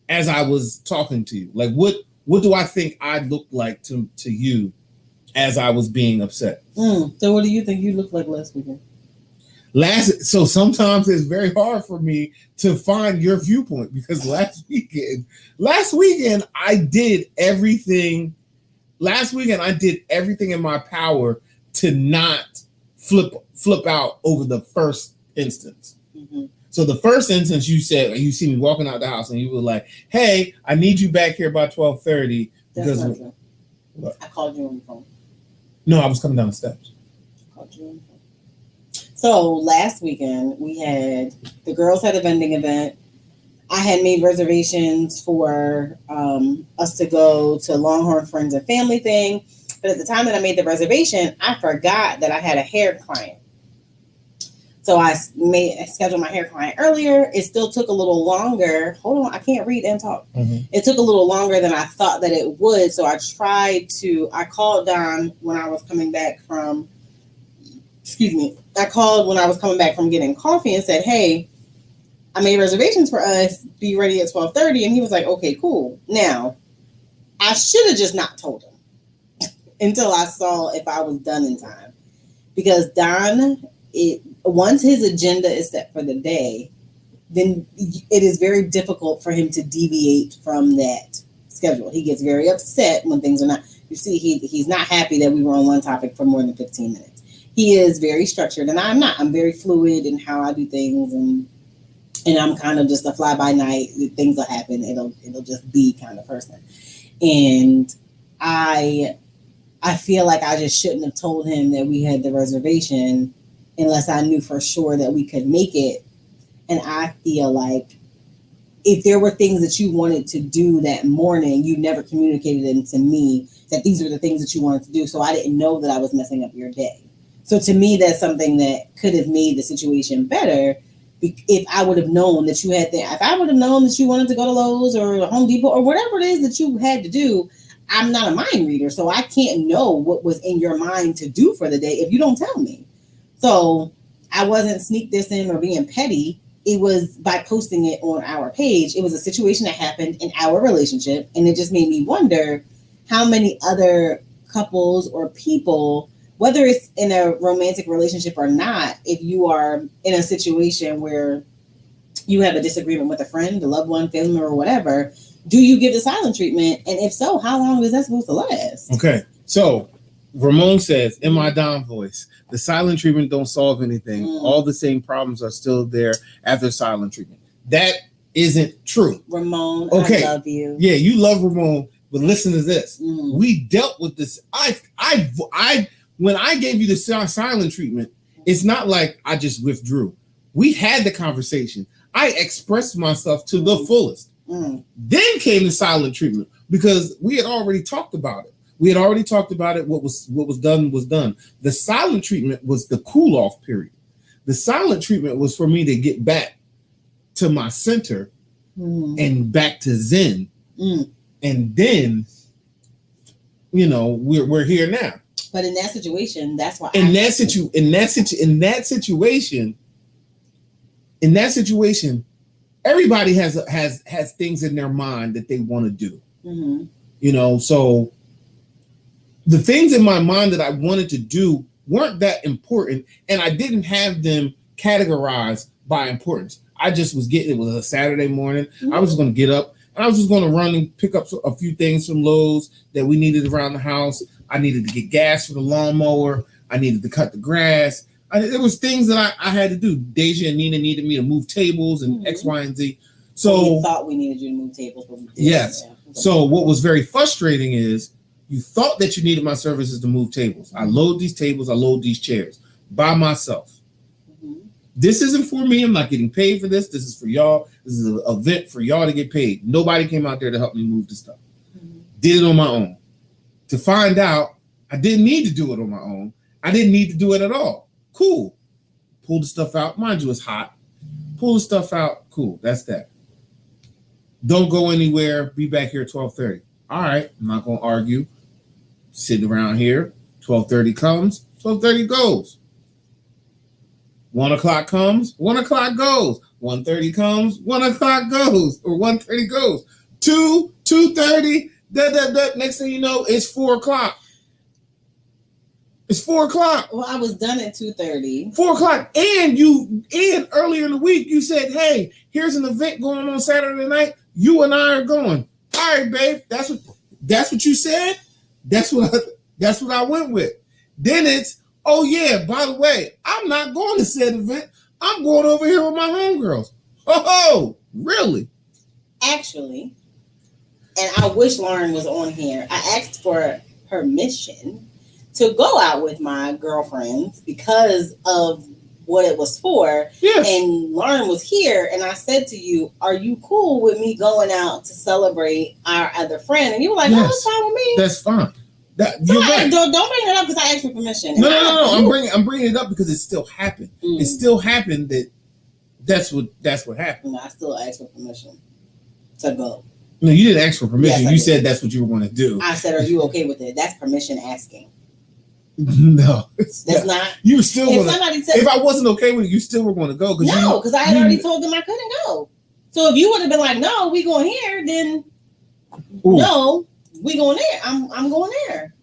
as I was talking to you? Like, what do I think I looked like to you as I was being upset? So what do you think you looked like last weekend? So sometimes it's very hard for me to find your viewpoint because last weekend I did everything. Last weekend I did everything in my power to not flip out over the first instance. Mm-hmm. So the first instance you said, you see me walking out the house and you were like, hey, I need you back here by 12:30. That's not true. What? I called you on the phone. No, I was coming down the steps. I called you on the phone. So last weekend the girls had a vending event. I had made reservations for us to go to Longhorn Friends and Family thing. But at the time that I made the reservation, I forgot that I had a hair client. So I scheduled my hair client earlier. It still took a little longer. Hold on, I can't read and talk. Mm-hmm. It took a little longer than I thought that it would. So I called Don when I was coming back from, I called when I was coming back from getting coffee and said, hey, I made reservations for us. Be ready at 12:30. And he was like, okay, cool. Now, I should have just not told him until I saw if I was done in time. Because Don, once his agenda is set for the day, then it is very difficult for him to deviate from that schedule. He gets very upset when things are not. You see, he's not happy that we were on one topic for more than 15 minutes. He is very structured, and I'm not. I'm very fluid in how I do things, and I'm kind of just a fly by night. Things will happen. It'll just be kind of person. And I feel like I just shouldn't have told him that we had the reservation unless I knew for sure that we could make it. And I feel like if there were things that you wanted to do that morning, you never communicated them to me that these were the things that you wanted to do. So I didn't know that I was messing up your day. So to me, that's something that could have made the situation better. if I would have known that you had that, if I would have known that you wanted to go to Lowe's or Home Depot or whatever it is that you had to do, I'm not a mind reader, so I can't know what was in your mind to do for the day if you don't tell me. So I wasn't sneak dissing or being petty. It was by posting it on our page. It was a situation that happened in our relationship, and it just made me wonder how many other couples or people, whether it's in a romantic relationship or not, if you are in a situation where you have a disagreement with a friend, a loved one, family member, or whatever, do you give the silent treatment? And if so, how long is that supposed to last? Okay, so Ramon says, in my Dom voice, the silent treatment don't solve anything. All the same problems are still there after silent treatment. That isn't true. Ramon, okay. I love you. Yeah, you love Ramon, but listen to this. We dealt with this. When I gave you the silent treatment, it's not like I just withdrew. We had the conversation. I expressed myself to the fullest. Then came the silent treatment because we had already talked about it. We had already talked about it. What was done was done. The silent treatment was the cool off period. The silent treatment was for me to get back to my center and back to Zen. And then, we're here now. But in that situation, that's why in that situation, everybody has things in their mind that they want to do. So the things in my mind that I wanted to do weren't that important, and I didn't have them categorized by importance. I just was it was a Saturday morning. I was just going to get up and I was just going to run and pick up a few things from Lowe's that we needed around the house. I needed to get gas for the lawnmower. I needed to cut the grass. There was things that I had to do. Deja and Nina needed me to move tables and X, Y, and Z. So we thought we needed you to move tables, but we didn't. Yes. Yeah. So what was very frustrating is you thought that you needed my services to move tables. I load these tables, I load these chairs by myself. This isn't for me. I'm not getting paid for this. This is for y'all. This is an event for y'all to get paid. Nobody came out there to help me move the stuff. Did it on my own. To find out I didn't need to do it on my own. I didn't need to do it at all. Cool. Pull the stuff out. Mind you, it's hot. Pull the stuff out. Cool. That's that. Don't go anywhere. Be back here at 12:30. All right. I'm not going to argue. Sitting around here. 12:30 comes. 12:30 goes. 1 o'clock comes. 1 o'clock goes. 1:30 comes. 1 o'clock goes. Or 1:30 goes. 2:30. Next thing you know, it's 4 o'clock. It's 4 o'clock. Well, I was done at 2:30. 4 o'clock. And earlier in the week, you said, hey, here's an event going on Saturday night. You and I are going. All right, babe. That's what you said. That's what I went with. Then it's, oh yeah, by the way, I'm not going to said event. I'm going over here with my homegirls. Oh, really? Actually, and I wish Lauren was on here. I asked for permission to go out with my girlfriends because of what it was for. Yes. And Lauren was here, and I said to you, are you cool with me going out to celebrate our other friend? And you were like, no, that's fine with me. That's fine. You're right. Don't bring it up because I asked for permission. No. I'm bringing it up because it still happened. It still happened that's what happened. No, I still asked for permission to go. No, you didn't ask for permission. Yes, you said that's what you were going to do. I said, are you okay with it? That's permission asking. No, that's not. You were still going to. If I wasn't okay with it, you still were going to go. No, because I had already told them I couldn't go. So if you would have been like, no, we going here, then no, we going there. I'm going there.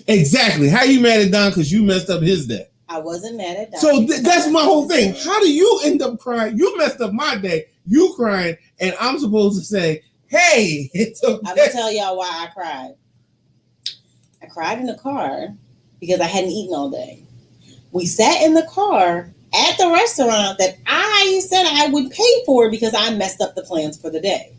Exactly. How you mad at Don because you messed up his day? I wasn't mad at Don. So that's my whole thing. How do you end up crying? You messed up my day. You crying, and I'm supposed to say, hey, it's okay. I'm going to tell y'all why I cried. I cried in the car because I hadn't eaten all day. We sat in the car at the restaurant that I said I would pay for because I messed up the plans for the day.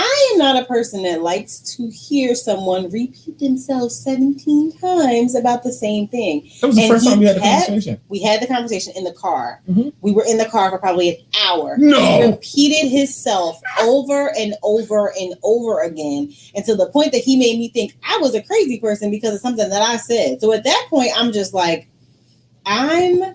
I am not a person that likes to hear someone repeat themselves 17 times about the same thing. That was the first time we had the conversation. We had the conversation in the car. Mm-hmm. We were in the car for probably an hour. No. He repeated himself over and over and over again until the point that he made me think I was a crazy person because of something that I said. So at that point, I'm just like, I'm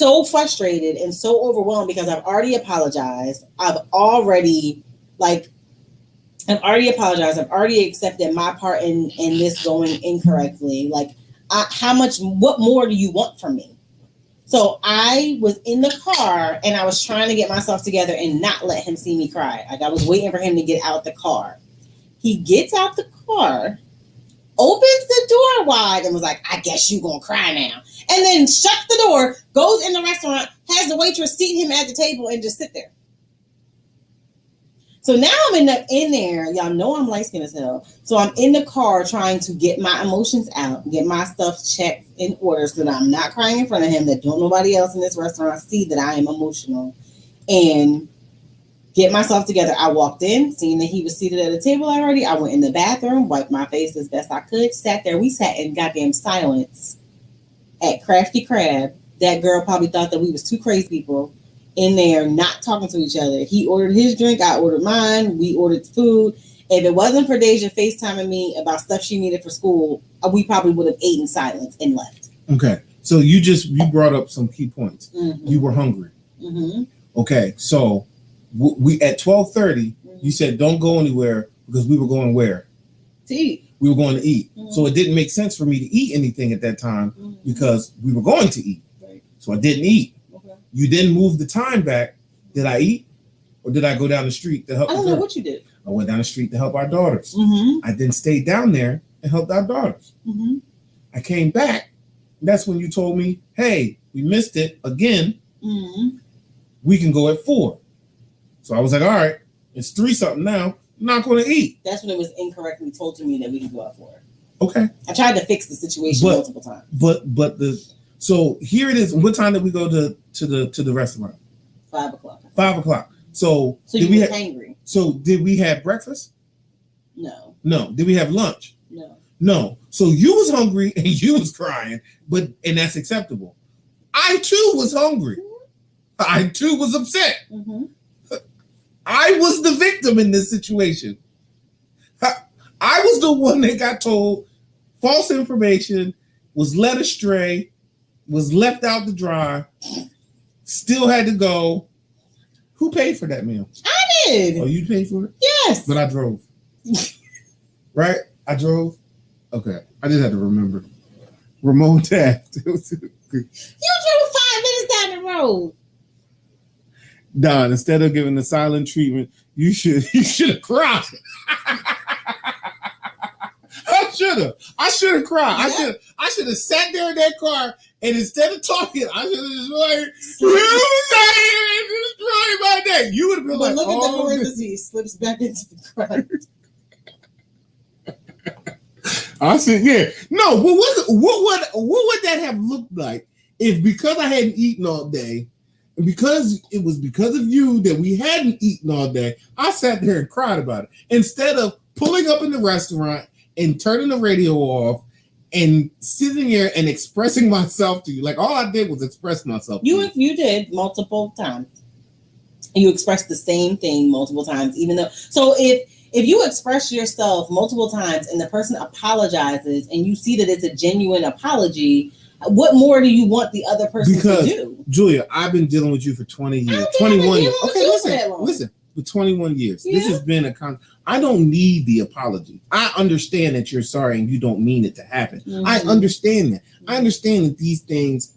so frustrated and so overwhelmed because I've already apologized. I've already apologized. I've already accepted my part in this going incorrectly. Like, what more do you want from me? So I was in the car and I was trying to get myself together and not let him see me cry. Like, I was waiting for him to get out the car. He gets out the car, opens the door wide and was like, I guess you gonna cry now. And then shuts the door, goes in the restaurant, has the waitress seat him at the table and just sit there. So now I'm in there. Y'all know I'm light skinned as hell. So I'm in the car trying to get my emotions out, get my stuff checked in order so that I'm not crying in front of him, that don't nobody else in this restaurant see that I am emotional, and get myself together. I walked in, seeing that he was seated at a table already. I went in the bathroom, wiped my face as best I could, sat there. We sat in goddamn silence at Crafty Crab. That girl probably thought that we was two crazy people in there not talking to each other. He ordered his drink, I ordered mine, we ordered food. If it wasn't for Deja FaceTiming me about stuff she needed for school, we probably would have ate in silence and left. Okay, so you brought up some key points. Mm-hmm. You were hungry. Mm-hmm. Okay, so we at 12:30, you said don't go anywhere because we were going where? To eat. We were going to eat. Mm-hmm. So it didn't make sense for me to eat anything at that time because we were going to eat. Right. So I didn't eat. Okay. You then moved the time back. Did I eat? Or did I go down the street to help? I don't know what you did. I went down the street to help our daughters. Mm-hmm. I then stayed down there and helped our daughters. Mm-hmm. I came back. That's when you told me, hey, we missed it again. Mm-hmm. We can go at 4. So I was like, all right, it's 3-something now. I'm not going to eat. That's when it was incorrectly told to me that we can go at 4. Okay. I tried to fix the situation multiple times. So here it is. What time did we go to the restaurant? 5 o'clock. 5 o'clock. So you were hangry. So did we have breakfast? No. No. Did we have lunch? No. No. So you was hungry and you was crying, and that's acceptable. I too was hungry. Mm-hmm. I too was upset. Mm-hmm. I was the victim in this situation. I was the one that got told false information, was led astray, was left out to dry, still had to go. Who paid for that meal? I did. Oh, you paid for it? Yes. But I drove. Right? I drove? Okay. I just had to remember. Ramon Taft. You drove 5 minutes down the road. Don, instead of giving the silent treatment, you should have cried. I should have cried. Yeah. I should have sat there in that car, and instead of talking, I should have just like, my day. You would have been but look at the parentheses, slips back into the crowd. I said, yeah. No, but what would that have looked like if, because I hadn't eaten all day, and because it was because of you that we hadn't eaten all day, I sat there and cried about it. Instead of pulling up in the restaurant and turning the radio off and sitting here and expressing myself to you. Like, all I did was express myself. You did multiple times. You expressed the same thing multiple times, even though. So if you express yourself multiple times and the person apologizes and you see that it's a genuine apology, what more do you want the other person to do? Julia, I've been dealing with you for 20 years. 21 years. Okay, listen. For 21 years. Yeah. This has been I don't need the apology. I understand that you're sorry and you don't mean it to happen. Mm-hmm. I understand that. I understand that these things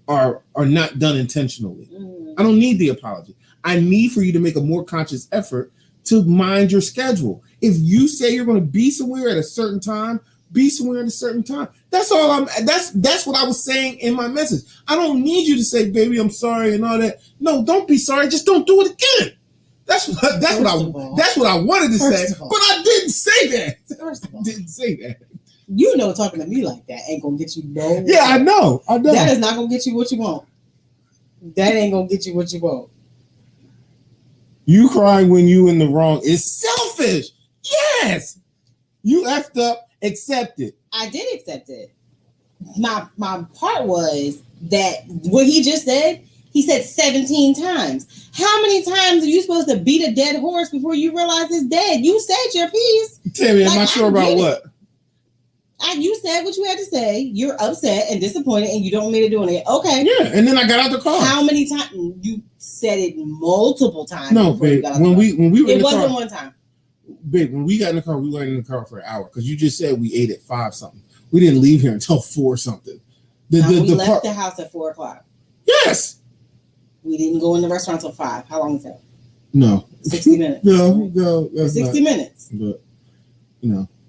are not done intentionally. Mm-hmm. I don't need the apology. I need for you to make a more conscious effort to mind your schedule. If you say you're going to be somewhere at a certain time, be somewhere at a certain time. That's all that's what I was saying in my message. I don't need you to say, baby, I'm sorry and all that. No, don't be sorry. Just don't do it again. That's what I wanted to say, but I didn't say that. I didn't say that. You know, talking to me like that ain't gonna get you no. Yeah, I know. That is not gonna get you what you want. That ain't gonna get you what you want. You crying when you in the wrong is selfish. Yes, you effed up. Accept it. I did accept it. My part was that what he just said. He said 17 times. How many times are you supposed to beat a dead horse before you realize it's dead? You said your piece. Tammy, am I sure about what? You said what you had to say. You're upset and disappointed, and you don't want me to do it. Okay. Yeah, and then I got out the car. How many times? You said it multiple times. No, babe. When we were in the wasn't car, one time. Babe, when we got in the car, we were in the car for an hour because you just said we ate at 5 something. We didn't leave here until 4 something. We left the house at 4 o'clock. Yes. We didn't go in the restaurant till 5. How long is that? No. 60 minutes. No. 60 minutes. But,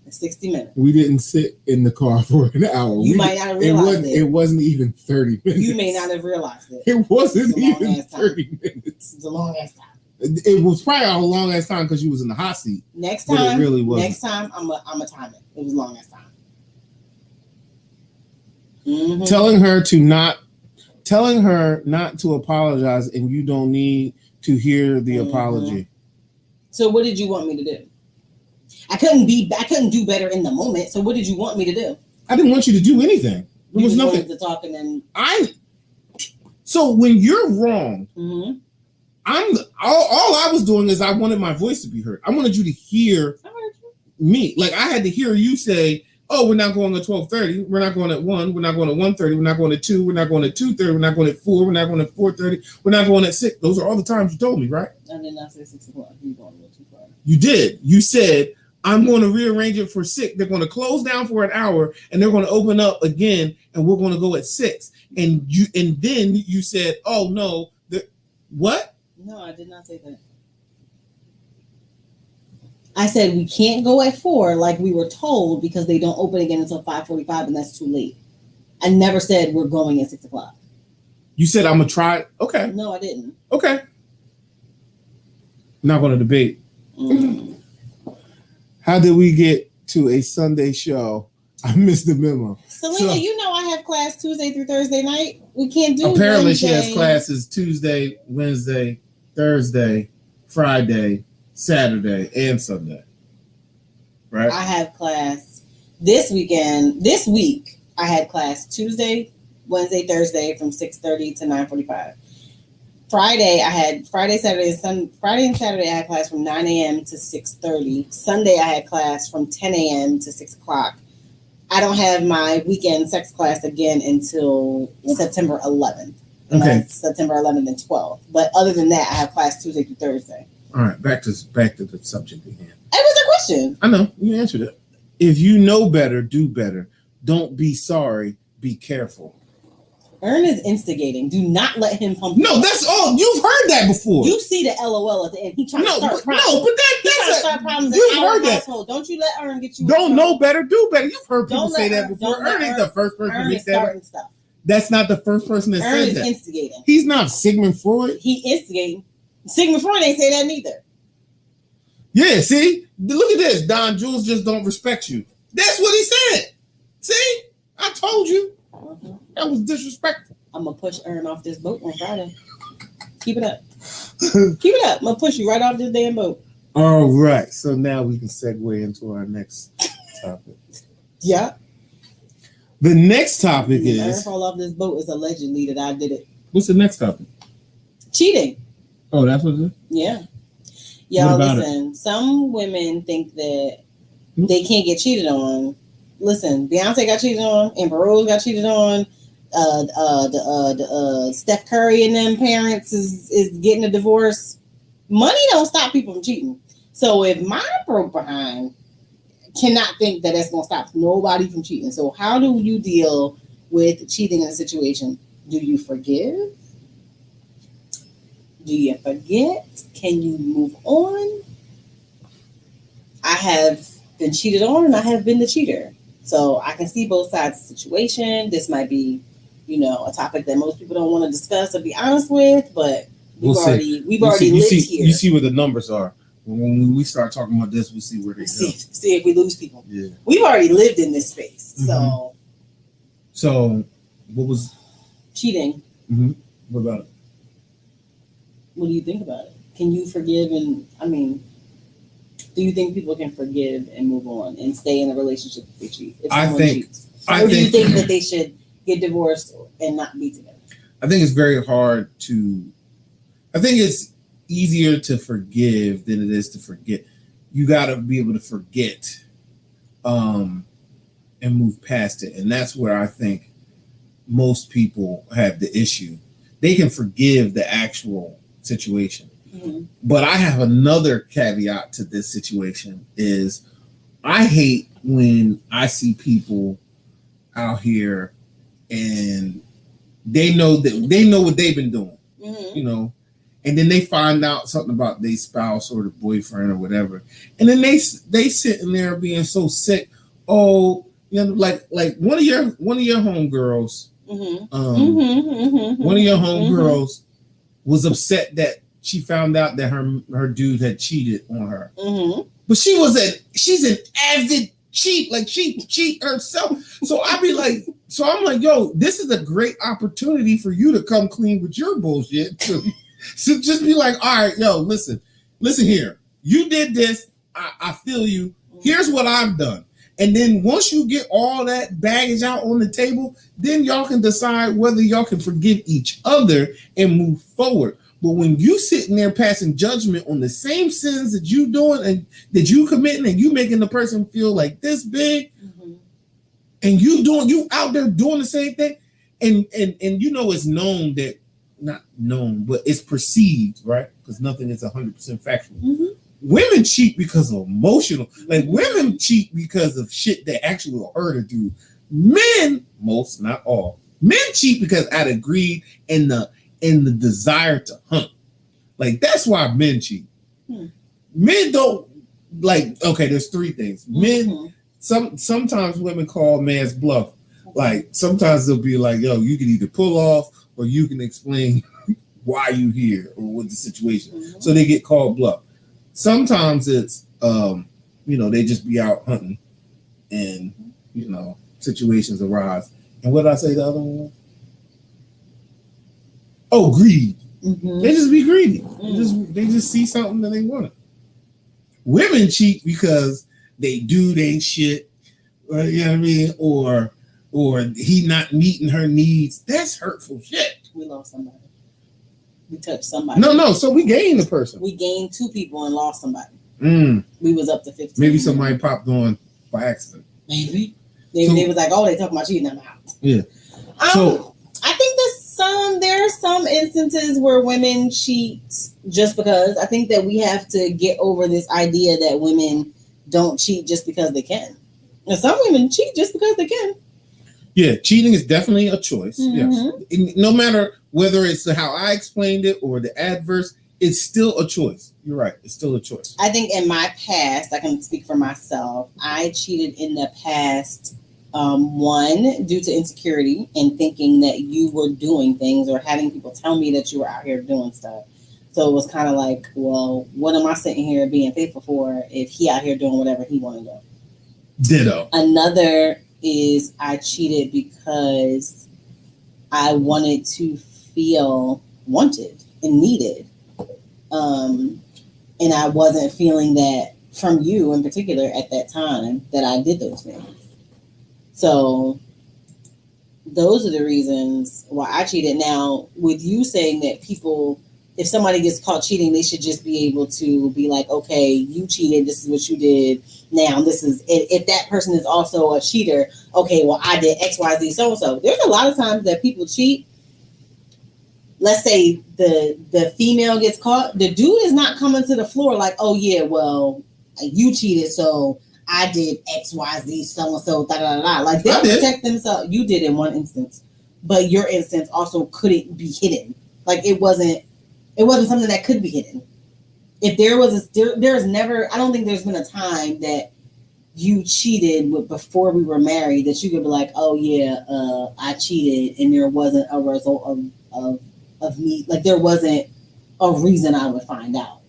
60 minutes. We didn't sit in the car for an hour. You might not have realized it. It wasn't even 30 minutes. You may not have realized it. It wasn't even 30 minutes. It's a long ass time. It was probably a long ass time because you was in the hot seat. Next time, it really wasn't. Next time, I'm a time it. It was a long ass time. Mm-hmm. Telling her not to apologize, and you don't need to hear the apology. So what did you want me to do? I couldn't do better in the moment. So what did you want me to do? I didn't want you to do anything. There was nothing to talk, and then So when you're wrong, mm-hmm. all I was doing is I wanted my voice to be heard. I wanted you to hear me. Like I had to hear you say, "Oh, we're not going at 12:30. We're not going at 1. We're not going at 1:30. We're not going at 2. We're not going at 2:30. We're not going at 4. We're not going at 4:30. We're not going at 6." Those are all the times you told me, right? I did not say 6 o'clock. You going a little too far. You did. You said, "I'm going to rearrange it for 6. They're going to close down for an hour, and they're going to open up again, and we're going to go at 6." And then you said, "Oh no, what?" No, I did not say that. I said we can't go at 4 like we were told because they don't open again until 5:45, and that's too late. I never said we're going at 6 o'clock. You said I'm gonna try. Okay. No, I didn't. Okay. Not going to debate. How did we get to a Sunday show? I missed the memo. Selena, you know I have class Tuesday through Thursday night. We can't do apparently Wednesday. She has classes Tuesday, Wednesday, Thursday, Friday, Saturday, and Sunday. Right? I have class this week. I had class Tuesday, Wednesday, Thursday from 6:30 to 9:45. Friday and Saturday I had class from 9 a.m. to 6:30. Sunday I had class from 10 a.m. to 6 o'clock. I don't have my weekend sex class again until September 11th. Okay. September 11th and 12th. But other than that, I have class Tuesday through Thursday. All right, back to the subject at hand. It was a question. I know, you answered it. If you know better, do better. Don't be sorry, be careful. Ern is instigating. Do not let him pump you. No, that's all. You've heard that before. You see the LOL at the end. He trying to start problems. No, but that's start problems you've in our heard household. Don't you let Ern get you. Don't know better, do better. You've heard people say that before. Ern ain't the first person to make that. Stuff. That's not the first person that said that. Ern is instigating. He's not Sigmund Freud. He instigating. Sigmund Freud ain't say that neither. Yeah, see? Look at this. Don Jules just don't respect you. That's what he said. See? I told you. Mm-hmm. That was disrespectful. I'm going to push Ern off this boat on Friday. Keep it up. Keep it up. I'm going to push you right off this damn boat. All right. So now we can segue into our next topic. Yeah. The next topic Ern is... fall off this boat is allegedly that I did it. What's the next topic? Cheating. Oh, that's what it is? Yeah. Y'all listen. Some women think that they can't get cheated on. Listen, Beyonce got cheated on, Amber Rose got cheated on. Steph Curry and them parents is getting a divorce. Money don't stop people from cheating. So if my broke behind cannot think that that's gonna stop nobody from cheating. So how do you deal with cheating in a situation? Do you forgive? Do you forget? Can you move on? I have been cheated on and I have been the cheater. So I can see both sides of the situation. This might be, a topic that most people don't want to discuss or be honest with, but we've already lived here. You see where the numbers are. When we start talking about this, we'll see where they go. See if we lose people. Yeah. We've already lived in this space. Mm-hmm. So what was cheating? Mm-hmm. What about it? What do you think about it? Can you forgive do you think people can forgive and move on and stay in a relationship if they cheat? If someone cheats? Or do you think that they should get divorced and not be together? I think it's very hard I think it's easier to forgive than it is to forget. You got to be able to forget. and move past it. And that's where I think most people have the issue. They can forgive the actual situation. Mm-hmm. But I have another caveat to this situation is I hate when I see people out here and they know what they've been doing, and then they find out something about their spouse or the boyfriend or whatever, and then they sitting there being so sick. Oh, like one of your homegirls, one of your homegirls was upset that she found out that her dude had cheated on her, but she's an avid cheat, like she cheat herself. So I'm like, yo, this is a great opportunity for you to come clean with your bullshit too. So just be like, all right, yo, listen here. You did this. I feel you. Here's what I've done. And then once you get all that baggage out on the table, then y'all can decide whether y'all can forgive each other and move forward. But when you sitting there passing judgment on the same sins that you doing and that you committing and you making the person feel like this big, and you out there doing the same thing, and it's known that, not known, but it's perceived, right? Because nothing is 100% factual. Women cheat because of emotional, like women cheat because of shit that actually will hurt a dude. Men, most, not all, men cheat because out of greed and the desire to hunt. Like that's why men cheat. Men don't okay, there's three things. Men, sometimes women call man's bluff. Like sometimes they'll be like, yo, you can either pull off or you can explain why you here or what the situation. So they get called bluff. Sometimes it's they just be out hunting and situations arise. And what did I say the other one was? Oh, greed. They just be greedy. They just see something that they want. Women cheat because they do their shit, or, you know what I mean, or he not meeting her needs. That's hurtful shit. We lost somebody. We touched somebody. No. So we gained a person. We gained 2 people and lost somebody. We was up to 15. Maybe somebody popped on by accident. Maybe. They was like, oh, they talking about cheating. I'm out. Yeah. So I think there are some instances where women cheat just because. I think that we have to get over this idea that women don't cheat just because they can. And some women cheat just because they can. Yeah, cheating is definitely a choice. Yes. No matter whether it's how I explained it or the adverse, it's still a choice. You're right. It's still a choice. I think in my past, I can speak for myself, I cheated in the past, one, due to insecurity and thinking that you were doing things or having people tell me that you were out here doing stuff. So it was kind of like, well, what am I sitting here being faithful for if he out here doing whatever he want to do? Ditto. Another is I cheated because I wanted to feel wanted and needed. And I wasn't feeling that from you in particular at that time that I did those things. So those are the reasons why I cheated. Now, with you saying that people, if somebody gets caught cheating, they should just be able to be like, okay, you cheated. This is what you did. Now, this is, if that person is also a cheater, okay, well, I did X, Y, Z, so-and-so. There's a lot of times that people cheat. Let's say the female gets caught. The dude is not coming to the floor like, oh, yeah, well, you cheated, so I did X, Y, Z, so-and-so, da-da-da-da. Like, they'll protect themselves. You did in one instance. But your instance also couldn't be hidden. Like, it wasn't something that could be hidden. If there's never, I don't think there's been a time that you cheated before we were married that you could be like, oh yeah, I cheated and there wasn't a result of me. Like there wasn't a reason I would find out.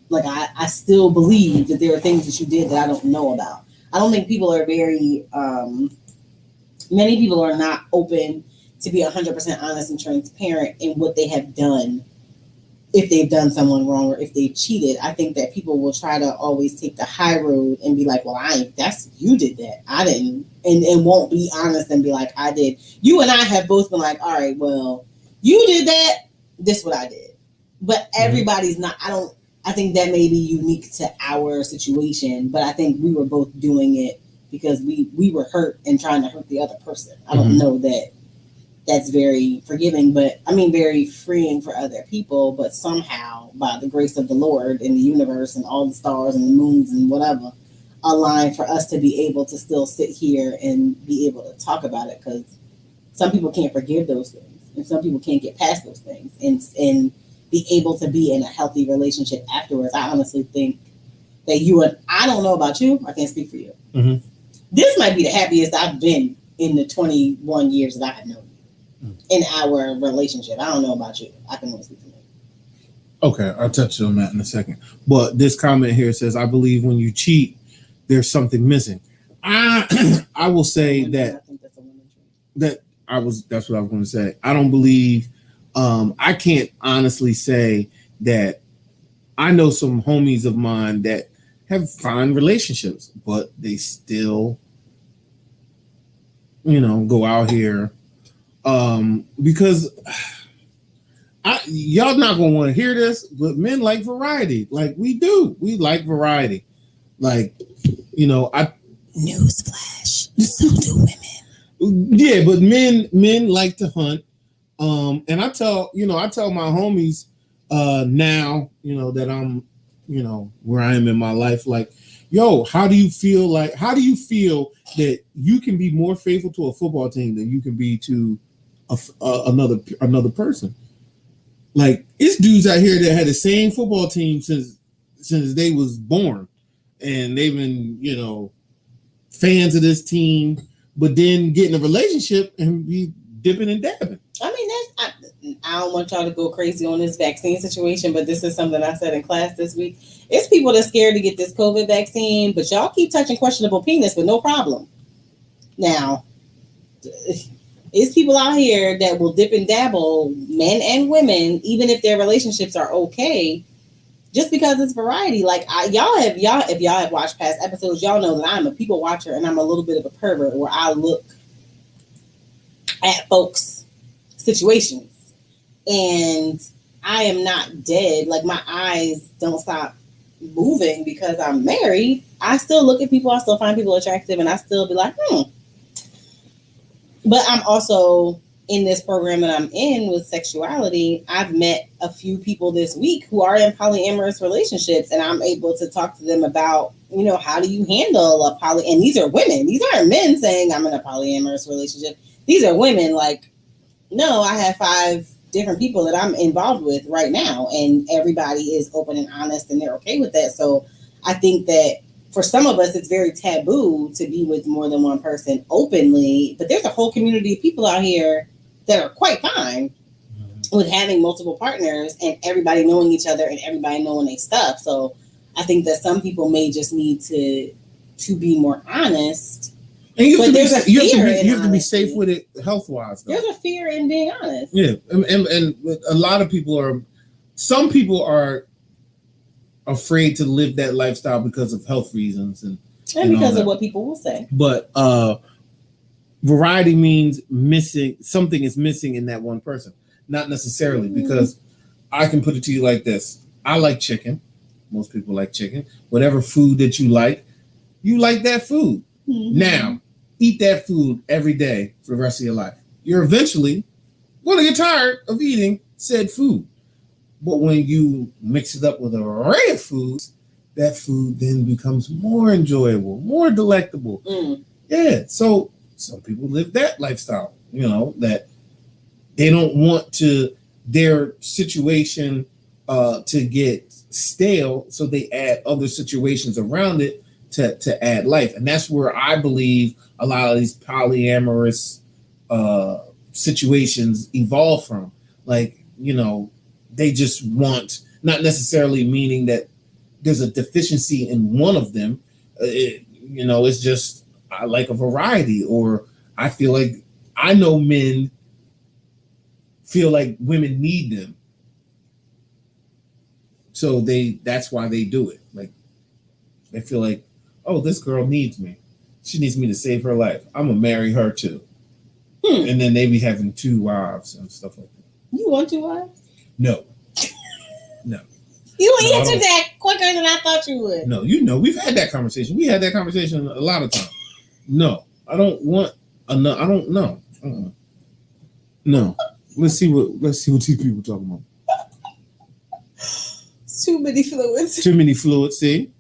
Like I still believe that there are things that you did that I don't know about. I don't think people are very, many people are not open to be 100% honest and transparent in what they have done. If they've done someone wrong or if they cheated, I think that people will try to always take the high road and be like, well, you did that. I didn't. And won't be honest and be like, I did. You and I have both been like, all right, well, you did that. This is what I did. But everybody's not, I think that may be unique to our situation, but I think we were both doing it because we were hurt and trying to hurt the other person. I don't know that that's very forgiving, but I mean very freeing for other people. But somehow, by the grace of the Lord and the universe and all the stars and the moons and whatever, align for us to be able to still sit here and be able to talk about it, because some people can't forgive those things, and some people can't get past those things, and be able to be in a healthy relationship afterwards. I honestly think that you and I don't know about you. I can't speak for you. Mm-hmm. This might be the happiest I've been in the 21 years that I have known you in our relationship. I don't know about you. I can only speak for me. Okay, I'll touch on that in a second. But this comment here says, I believe when you cheat, there's something missing. I will say that I think that's a woman trait. That's what I was going to say. I don't believe, I can't honestly say that. I know some homies of mine that have fine relationships, but they still, go out here, because y'all not gonna want to hear this, but men like variety. Like we do. We like variety. Like, Newsflash. So do women. Yeah, but men like to hunt. And I tell my homies now, that I'm, where I am in my life, like, yo, how do you feel that you can be more faithful to a football team than you can be to another person? Like, it's dudes out here that had the same football team since they was born, and they've been, fans of this team, but then get in a relationship and be dipping and dabbing. I mean, I don't want y'all to go crazy on this vaccine situation, but this is something I said in class this week. It's people that's scared to get this COVID vaccine, but y'all keep touching questionable penis with no problem. Now, it's people out here that will dip and dabble, men and women, even if their relationships are okay, just because it's variety. Like if y'all have watched past episodes, y'all know that I'm a people watcher and I'm a little bit of a pervert, where I look at folks' situations, and I am not dead. Like, my eyes don't stop moving because I'm married. I still look at people, I still find people attractive, and I still be like, But I'm also in this program that I'm in with sexuality. I've met a few people this week who are in polyamorous relationships, and I'm able to talk to them about, how do you handle a and these are women. These aren't men saying I'm in a polyamorous relationship. These are women like, no, I have 5 different people that I'm involved with right now, and everybody is open and honest, and they're okay with that. So I think that for some of us, it's very taboo to be with more than one person openly, but there's a whole community of people out here that are quite fine with having multiple partners and everybody knowing each other and everybody knowing their stuff. So I think that some people may just need to be more honest. And you have to be safe with it health-wise, though. There's a fear in being honest. Yeah, and a lot of people some people are afraid to live that lifestyle because of health reasons and because of what people will say. But variety means something is missing in that one person. Not necessarily, because I can put it to you like this. I like chicken. Most people like chicken. Whatever food that you like that food. Mm-hmm. Now, eat that food every day for the rest of your life. You're eventually going to get tired of eating said food. But when you mix it up with an array of foods, that food then becomes more enjoyable, more delectable. Yeah, so some people live that lifestyle, that they don't want their situation to get stale, so they add other situations around it to add life. And that's where I believe a lot of these polyamorous situations evolve from. Like, they just want, not necessarily meaning that there's a deficiency in one of them. It's just, I like a variety, or I feel like, I know men feel like women need them. So that's why they do it. Like, they feel like, oh, this girl needs me. She needs me to save her life. I'm going to marry her too. And then they be having 2 wives and stuff like that. You want 2 wives? No. You answered that quicker than I thought you would. No, we've had that conversation. We had that conversation a lot of times. No, I don't want. I don't know. No. Let's see what these people talking about. Too many fluids. Too many fluids. See,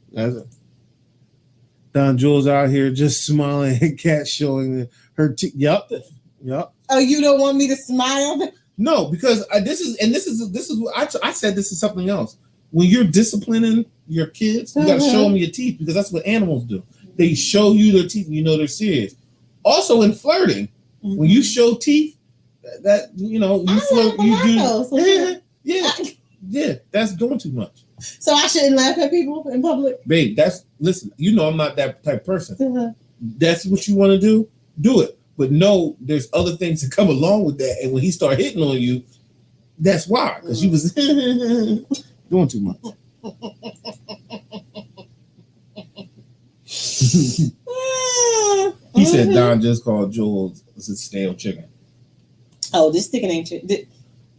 Don Jules out here just smiling at Cat showing her teeth. Yep. Oh, you don't want me to smile? No, because this is what I said. This is something else. When you're disciplining your kids, you got to show them your teeth because that's what animals do. They show you their teeth, and you know they're serious. Also, in flirting, when you show teeth, that you flirt, you do. Yeah, that's doing too much. So I shouldn't laugh at people in public, babe. Listen. I'm not that type of person. That's what you want to do it. But no, there's other things that come along with that. And when he started hitting on you, that's why, because you was doing too much. He said Don just called Jules a stale chicken. Oh, this chicken ain't chicken.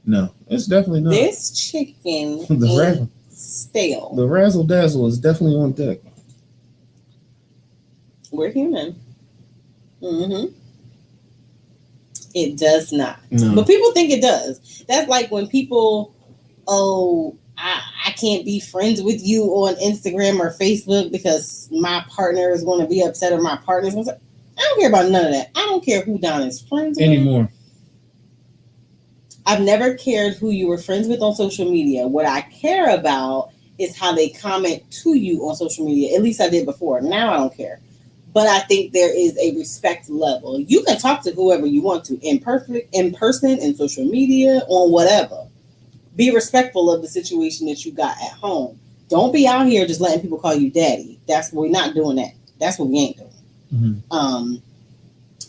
No, it's definitely not. This chicken ain't stale. The razzle dazzle is definitely on deck. We're human. It does not. No. But people think it does. That's like when people, I can't be friends with you on Instagram or Facebook because my partner is going to be upset or my partner's going to. I don't care about none of that. I don't care who Don is friends with. Anymore. I've never cared who you were friends with on social media. What I care about is how they comment to you on social media. At least I did before. Now I don't care. But I think there is a respect level. You can talk to whoever you want to, in person, in social media, on whatever. Be respectful of the situation that you got at home. Don't be out here just letting people call you daddy. We're not doing that. That's what we ain't doing.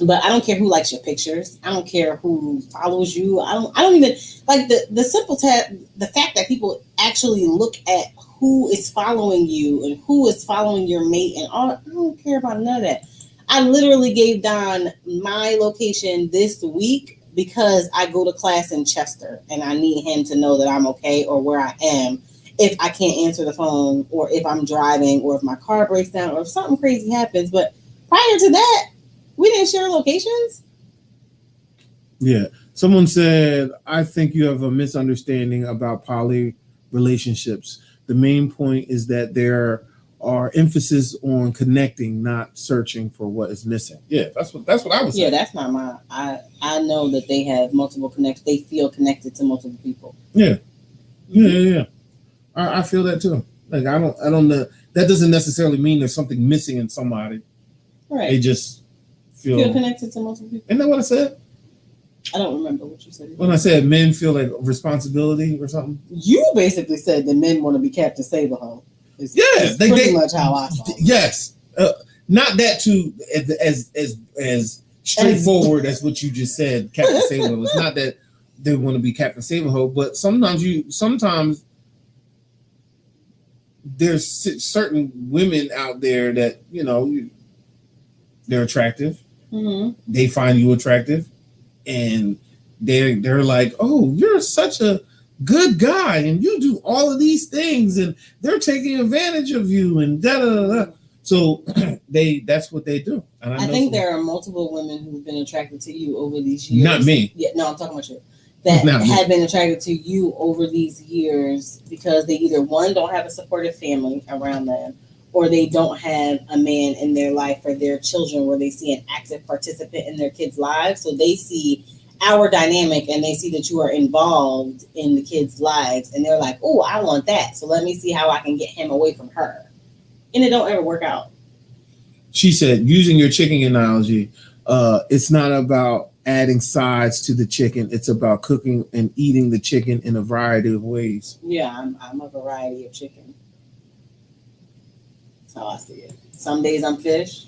But I don't care who likes your pictures. I don't care who follows you. I don't even like the simple the fact that people actually look at who is following you and who is following your mate and all. I don't care about none of that. I literally gave Don my location this week because I go to class in Chester and I need him to know that I'm okay or where I am if I can't answer the phone or if I'm driving or if my car breaks down or if something crazy happens. But prior to that, we didn't share locations. Yeah. Someone said, I think you have a misunderstanding about poly relationships. The main point is that there are emphasis on connecting, not searching for what is missing. Yeah, that's what I was saying. Yeah, that's not my. I know that they have multiple connections. They feel connected to multiple people. Yeah. I feel that too. Like I don't know. That doesn't necessarily mean there's something missing in somebody. Right. They just feel connected to multiple people. Isn't that what I said? I don't remember what you said. When I said men feel like responsibility or something. You basically said that men want to be Captain Save-A-Ho. It's pretty much how I saw it. Yes. Not that too as straightforward as what you just said, Captain Save-A-Ho. It's not that they want to be Captain Save-A-Ho, but sometimes there's certain women out there that, they're attractive. Mm-hmm. They find you attractive. And they're like, oh, you're such a good guy, and you do all of these things, and they're taking advantage of you, and da da da. So that's what they do. And I think there are multiple women who've been attracted to you over these years. Not me. Yeah, no, I'm talking about you. That have been attracted to you over these years because they either one don't have a supportive family around them, or they don't have a man in their life or their children where they see an active participant in their kids' lives. So they see our dynamic and they see that you are involved in the kids' lives. And they're like, oh, I want that. So let me see how I can get him away from her. And it don't ever work out. She said, using your chicken analogy, it's not about adding sides to the chicken. It's about cooking and eating the chicken in a variety of ways. Yeah, I'm a variety of chicken. How I see it. Some days I'm fish.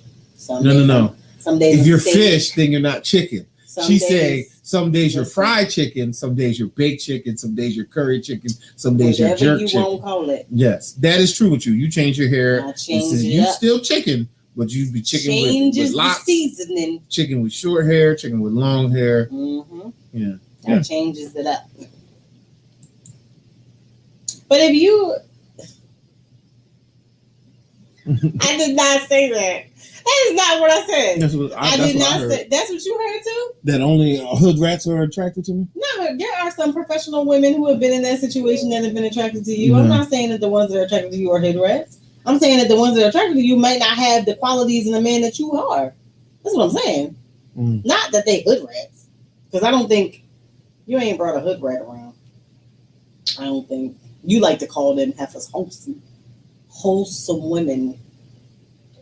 No. Some days if you're fish, then you're not chicken. She say some days you're fried fish. Chicken, some days you're baked chicken, some days you're curry chicken, some days you're jerk chicken. Whatever you won't call it. Yes, that is true with you. You change your hair. I change it you up. still chicken, but you be chicken with lots. Seasoning. Chicken with short hair, chicken with long hair. Mm-hmm. Yeah. That changes it up. But if you I did not say that. That is not what I said. I did not say. That's what you heard too. That only hood rats are attracted to me. No, there are some professional women who have been in that situation that have been attracted to you. I'm not saying that the ones that are attracted to you are hood rats. I'm saying that the ones that are attracted to you might not have the qualities in a man that you are. That's what I'm saying. Not that they hood rats, because I don't think you ain't brought a hood rat around. I don't think you like to call them heifers wholesome women.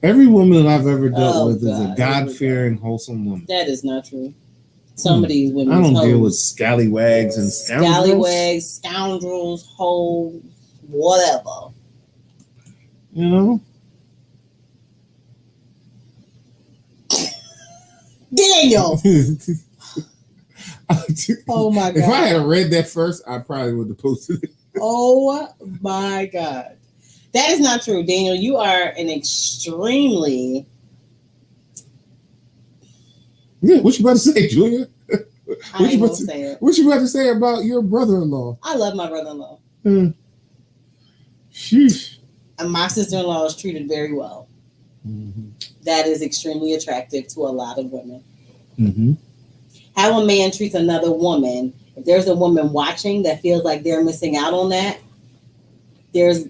Every woman I've ever dealt with is a God-fearing, wholesome woman. That is not true. Some of these women. I don't deal with scallywags and scoundrels. Scallywags, scoundrels, hoes, whatever. You know? Daniel! Oh my God. If I had read that first, I probably would have posted it. Oh my God. That is not true, Daniel. You are an extremely... Yeah, what you about to say, Julia? I ain't gonna say it. What you about to say about your brother-in-law? I love my brother-in-law. Sheesh. And my sister-in-law is treated very well. Mm-hmm. That is extremely attractive to a lot of women. Mm-hmm. How a man treats another woman, if there's a woman watching that feels like they're missing out on that, there's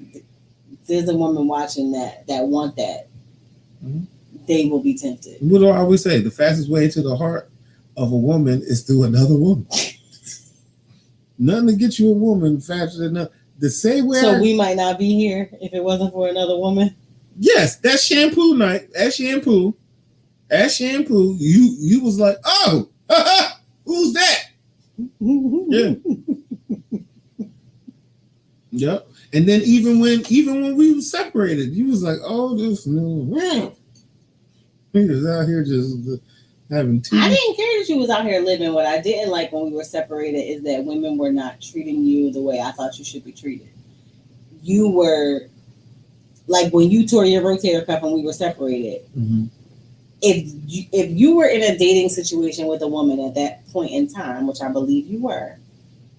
a woman watching that want that. Mm-hmm. They will be tempted. What do I always say? The fastest way to the heart of a woman is through another woman. Nothing to get you a woman faster than that. The same way. So we might not be here if it wasn't for another woman. Yes, that shampoo night. That shampoo. You was like, oh, who's that? Yeah. Yep. And then even when we were separated, you was like, oh, this new. He was out here just having tea. I didn't care that you was out here living. What I didn't like when we were separated is that women were not treating you the way I thought you should be treated. You were, like when you tore your rotator cuff and we were separated, mm-hmm. If you were in a dating situation with a woman at that point in time, which I believe you were,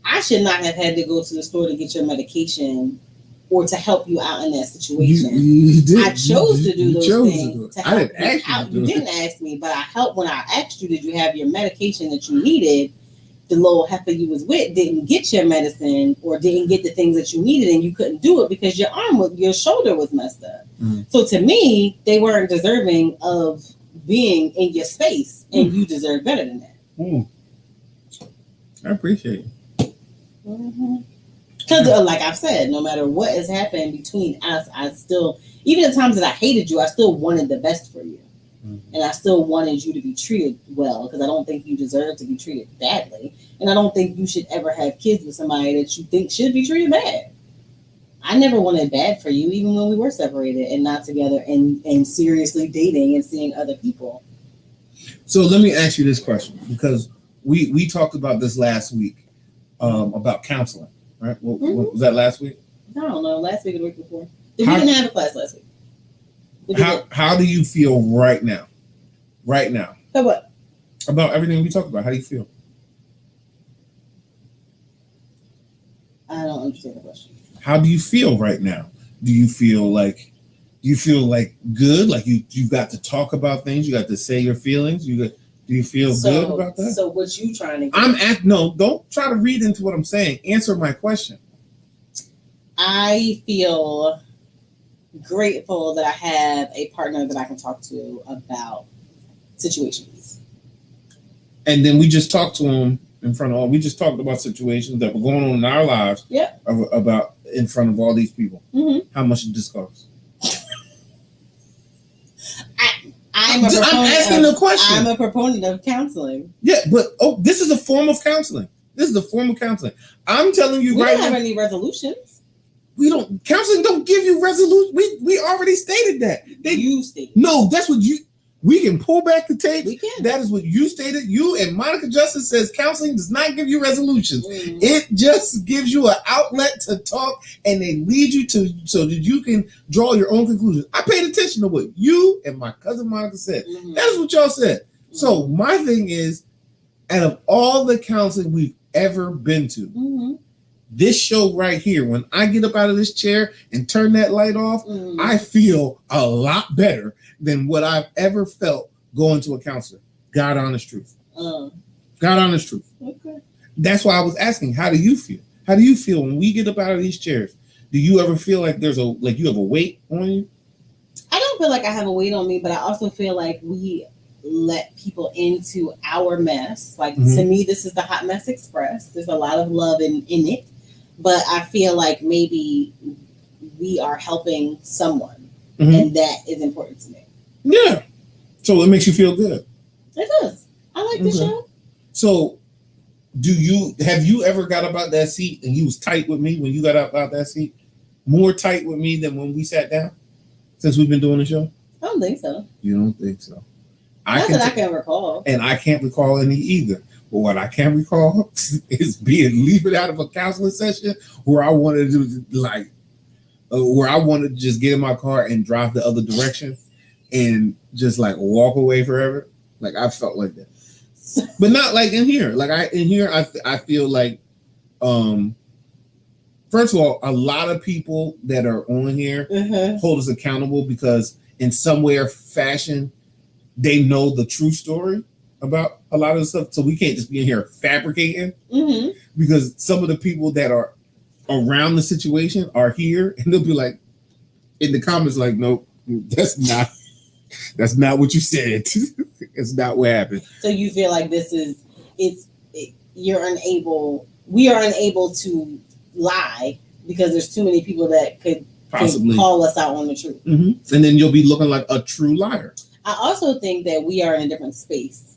I should not have had to go to the store to get your medication or to help you out in that situation. You did. I chose to do those things. I didn't ask you. Out. You didn't ask me, but I helped when I asked you, did you have your medication that you needed? The little heifer you was with didn't get your medicine or didn't get the things that you needed, and you couldn't do it because your shoulder was messed up. Mm-hmm. So to me, they weren't deserving of being in your space, and you deserve better than that. I appreciate it. Because, like I've said, no matter what has happened between us, I still, even the times that I hated you, I still wanted the best for you. Mm-hmm. And I still wanted you to be treated well, because I don't think you deserve to be treated badly. And I don't think you should ever have kids with somebody that you think should be treated bad. I never wanted bad for you, even when we were separated and not together and seriously dating and seeing other people. So let me ask you this question, because we talked about this last week, about counseling, right? What was that last week? I don't know. Last week or the week before. We didn't have a class last week. How do you feel right now? Right now. About what? About everything we talked about. How do you feel? I don't understand the question. How do you feel right now? Do you feel like good? Like you got to talk about things? You got to say your feelings? Do you feel good about that? So what you trying to get? No, don't try to read into what I'm saying. Answer my question. I feel grateful that I have a partner that I can talk to about situations. And then we just talked to him we just talked about situations that were going on in our lives. Yeah. About in front of all these people. Mm-hmm. How much did this cost? I'm asking the question. I'm a proponent of counseling. Yeah, but this is a form of counseling. I'm telling you right now. We don't have any resolutions. Counseling don't give you resolution. We already stated that. You stated. No, that's what you. We can pull back the tape. We can. That is what you stated. You and Monica Justice says counseling does not give you resolutions. Mm. It just gives you an outlet to talk, and they lead you to so that you can draw your own conclusions. I paid attention to what you and my cousin Monica said. Mm-hmm. That's what y'all said. Mm-hmm. So my thing is, out of all the counseling we've ever been to, mm-hmm. This show right here, when I get up out of this chair and turn that light off, I feel a lot better than what I've ever felt going to a counselor. God honest truth. God honest truth. Okay. That's why I was asking, how do you feel? How do you feel when we get up out of these chairs? Do you ever feel like you have a weight on you? I don't feel like I have a weight on me, but I also feel like we let people into our mess. Like to me, this is the Hot Mess Express. There's a lot of love in it, but I feel like maybe we are helping someone, and that is important to me. Yeah. So it makes you feel good. It does. I like the show. So have you ever got up out that seat and you was tight with me when you got up out that seat? More tight with me than when we sat down since we've been doing the show? I don't think so. You don't think so? Not that I can recall. And I can't recall any either. But what I can recall is leaving out of a counseling session where I wanted to just get in my car and drive the other direction and just like walk away forever. Like I felt like that. But not like in here. Like I feel like first of all, a lot of people that are on here hold us accountable because in some way or fashion they know the true story about a lot of the stuff. So we can't just be in here fabricating because some of the people that are around the situation are here and they'll be like in the comments like, nope, that's not what you said. It's not what happened. So you feel like we are unable to lie because there's too many people that could call us out on the truth. And then you'll be looking like a true liar. I also think that we are in a different space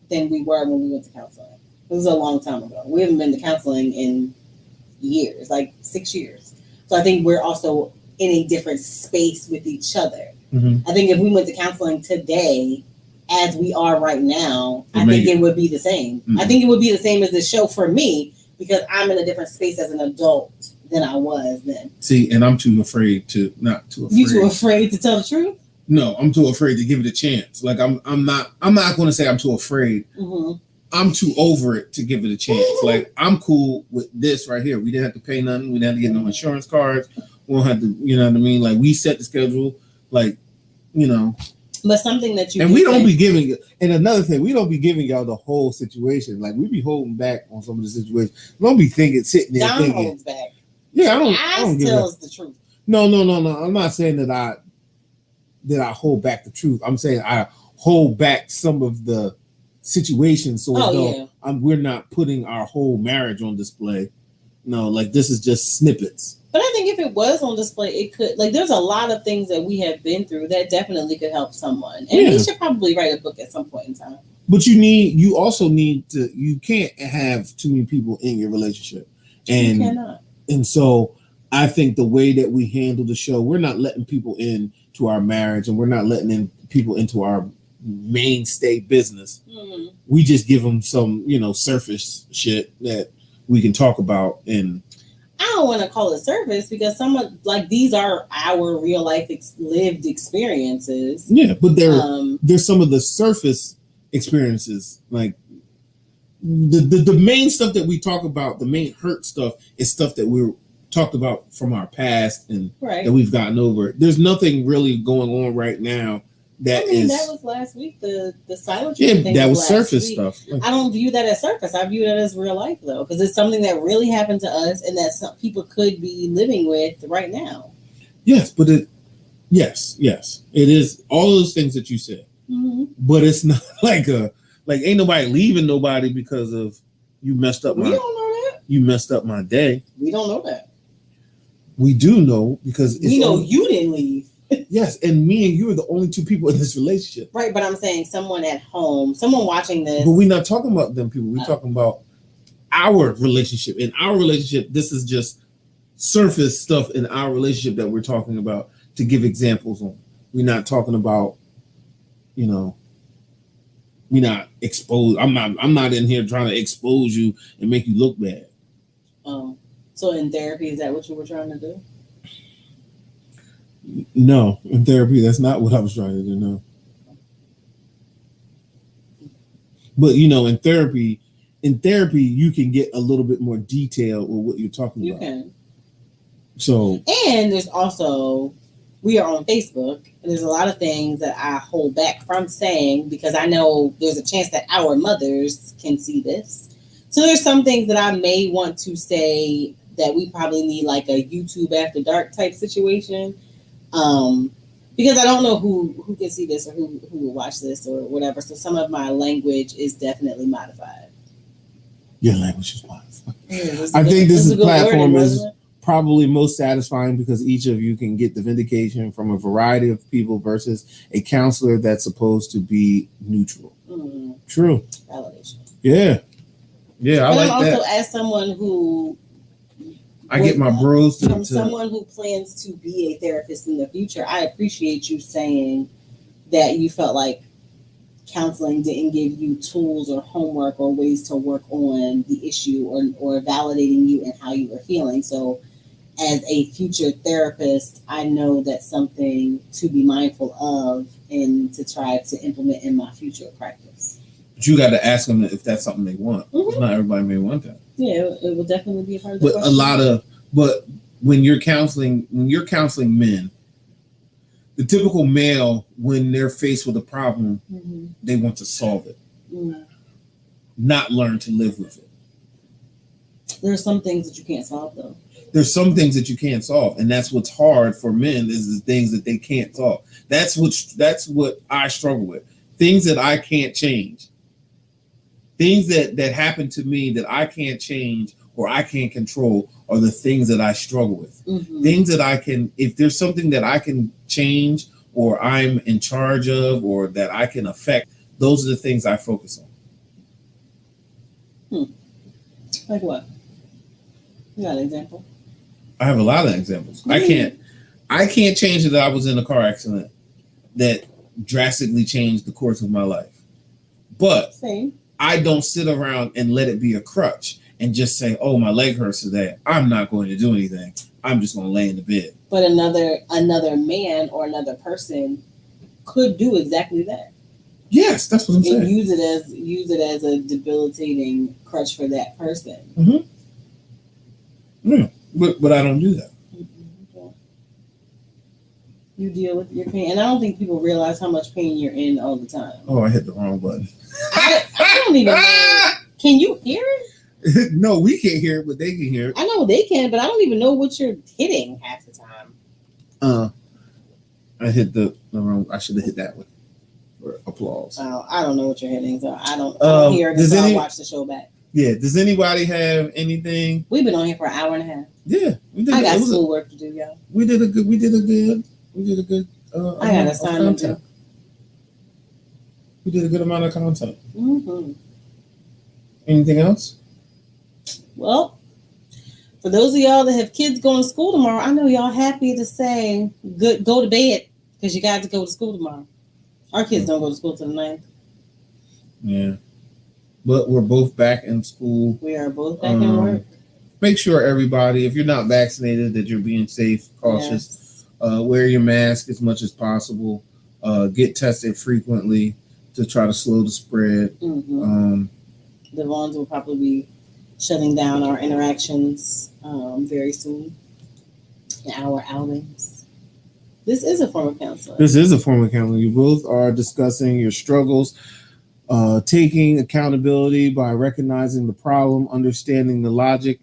than we were when we went to counseling. It was a long time ago. We haven't been to counseling in years, like 6 years. So I think we're also in a different space with each other. I think if we went to counseling today, as we are right now, I think it would be the same. I think it would be the same as the show for me because I'm in a different space as an adult than I was then. See, and I'm too afraid to not too afraid. You too afraid to tell the truth? No, I'm too afraid to give it a chance. Like I'm not going to say I'm too afraid. I'm too over it to give it a chance. Like I'm cool with this right here. We didn't have to pay nothing. We didn't have to get no insurance cards. We don't have to, you know what I mean? Like we set the schedule, like, you know. But something that you and we don't be giving, and another thing, we don't be giving y'all the whole situation. Like we be holding back on some of the situations. Don't be sitting there Don thinking. Holds back. Yeah, I don't tells the truth. No. I'm not saying that I hold back the truth. I'm saying I hold back some of the situations so we're not putting our whole marriage on display. No, like this is just snippets. But I think if it was on display, it could, like, there's a lot of things that we have been through that definitely could help someone. And we should probably write a book at some point in time. But you also need to, you can't have too many people in your relationship. And, you cannot. And so I think the way that we handle the show, we're not letting people into our marriage and we're not letting people into our mainstay business. We just give them some, surface shit that we can talk about. And I don't want to call it surface because someone like these are our real life lived experiences. Yeah, but there's some of the surface experiences, like the main stuff that we talk about, the main hurt stuff is stuff that we're talked about from our past and that we've gotten over. There's nothing really going on right now that was last week. The silent thing that was surface stuff. I don't view that as surface. I view that as real life though, because it's something that really happened to us and that some people could be living with right now. Yes, but yes, it is all those things that you said. But it's not like ain't nobody leaving nobody because of you messed up. We don't know that. You messed up my day. We don't know that. We do know because we know you didn't leave. Yes, and me and you are the only two people in this relationship. Right, but I'm saying someone at home, someone watching this. But we're not talking about them people. We're talking about our relationship. In our relationship, this is just surface stuff in our relationship that we're talking about to give examples on. We're not talking about, we're not exposed. I'm not in here trying to expose you and make you look bad. So in therapy, is that what you were trying to do? No, in therapy, that's not what I was trying to do. No. But in therapy, in therapy, you can get a little bit more detail with what you're talking You about. can. So, And there's also, we are on Facebook, and there's a lot of things that I hold back from saying because I know there's a chance that our mothers can see this. So there's some things that I may want to say that we probably need like a YouTube after dark type situation. Because I don't know who can see this or who will watch this or whatever. So some of my language is definitely modified. your language is modified. Yeah, I think this platform wording, is probably most satisfying because each of you can get the vindication from a variety of people versus a counselor that's supposed to be neutral. Mm-hmm. True. Validation. Yeah. Yeah, I like I'm also, that. as someone who I get my bros from someone who plans to be a therapist in the future, I appreciate you saying that you felt like counseling didn't give you tools or homework or ways to work on the issue or validating you and how you were feeling. So as a future therapist, I know that's something to be mindful of and to try to implement in my future practice. But you got to ask them if that's something they want. Mm-hmm. Not everybody may want that. Yeah, it will definitely be a part of the But question. but when you're counseling men, the typical male, when they're faced with a problem, mm-hmm. they want to solve it, mm-hmm. not learn to live with it. There are some things that you can't solve, though. There's some things that you can't solve, and that's what's hard for men is the things that they can't solve. That's what I struggle with. Things that I can't change. Things that happen to me that I can't change or I can't control are the things that I struggle with. Mm-hmm. Things that I can, if there's something that I can change or I'm in charge of or that I can affect, those are the things I focus on. Like what? You got an example? I have a lot of examples. Mm-hmm. I can't change that I was in a car accident that drastically changed the course of my life. But Same. I don't sit around and let it be a crutch and just say, oh, my leg hurts today. I'm not going to do anything. I'm just going to lay in the bed. But another man or another person could do exactly that. Yes, that's what I'm saying. And use it as a debilitating crutch for that person. Mm-hmm. Yeah, but I don't do that. Mm-hmm. You deal with your pain, and I don't think people realize how much pain you're in all the time. Oh, I hit the wrong button. I don't even know. Can you hear it? No, we can't hear it, but they can hear it. I know they can, but I don't even know what you're hitting half the time. I hit the wrong. I should have hit that one for applause. Oh, I don't know what you're hitting, so I don't hear it until I watch the show back. Yeah. Does anybody have anything? We've been on here for an hour and a half. Yeah, we did. I got schoolwork to do, y'all. We did a good. I got assignment to do. We did a good amount of content. Mm-hmm. Anything else? Well, for those of y'all that have kids going to school tomorrow, I know y'all happy to say go to bed because you got to go to school tomorrow. Our kids don't go to school till the 9th. Yeah. But we're both back in school. We are both back in work. Make sure everybody, if you're not vaccinated, that you're being safe, cautious. Yes. Wear your mask as much as possible. Get tested frequently to try to slow the spread. Mm-hmm. The Vaughns will probably be shutting down our interactions very soon. And our outings. This is a form of counseling. You both are discussing your struggles, taking accountability by recognizing the problem, understanding the logic,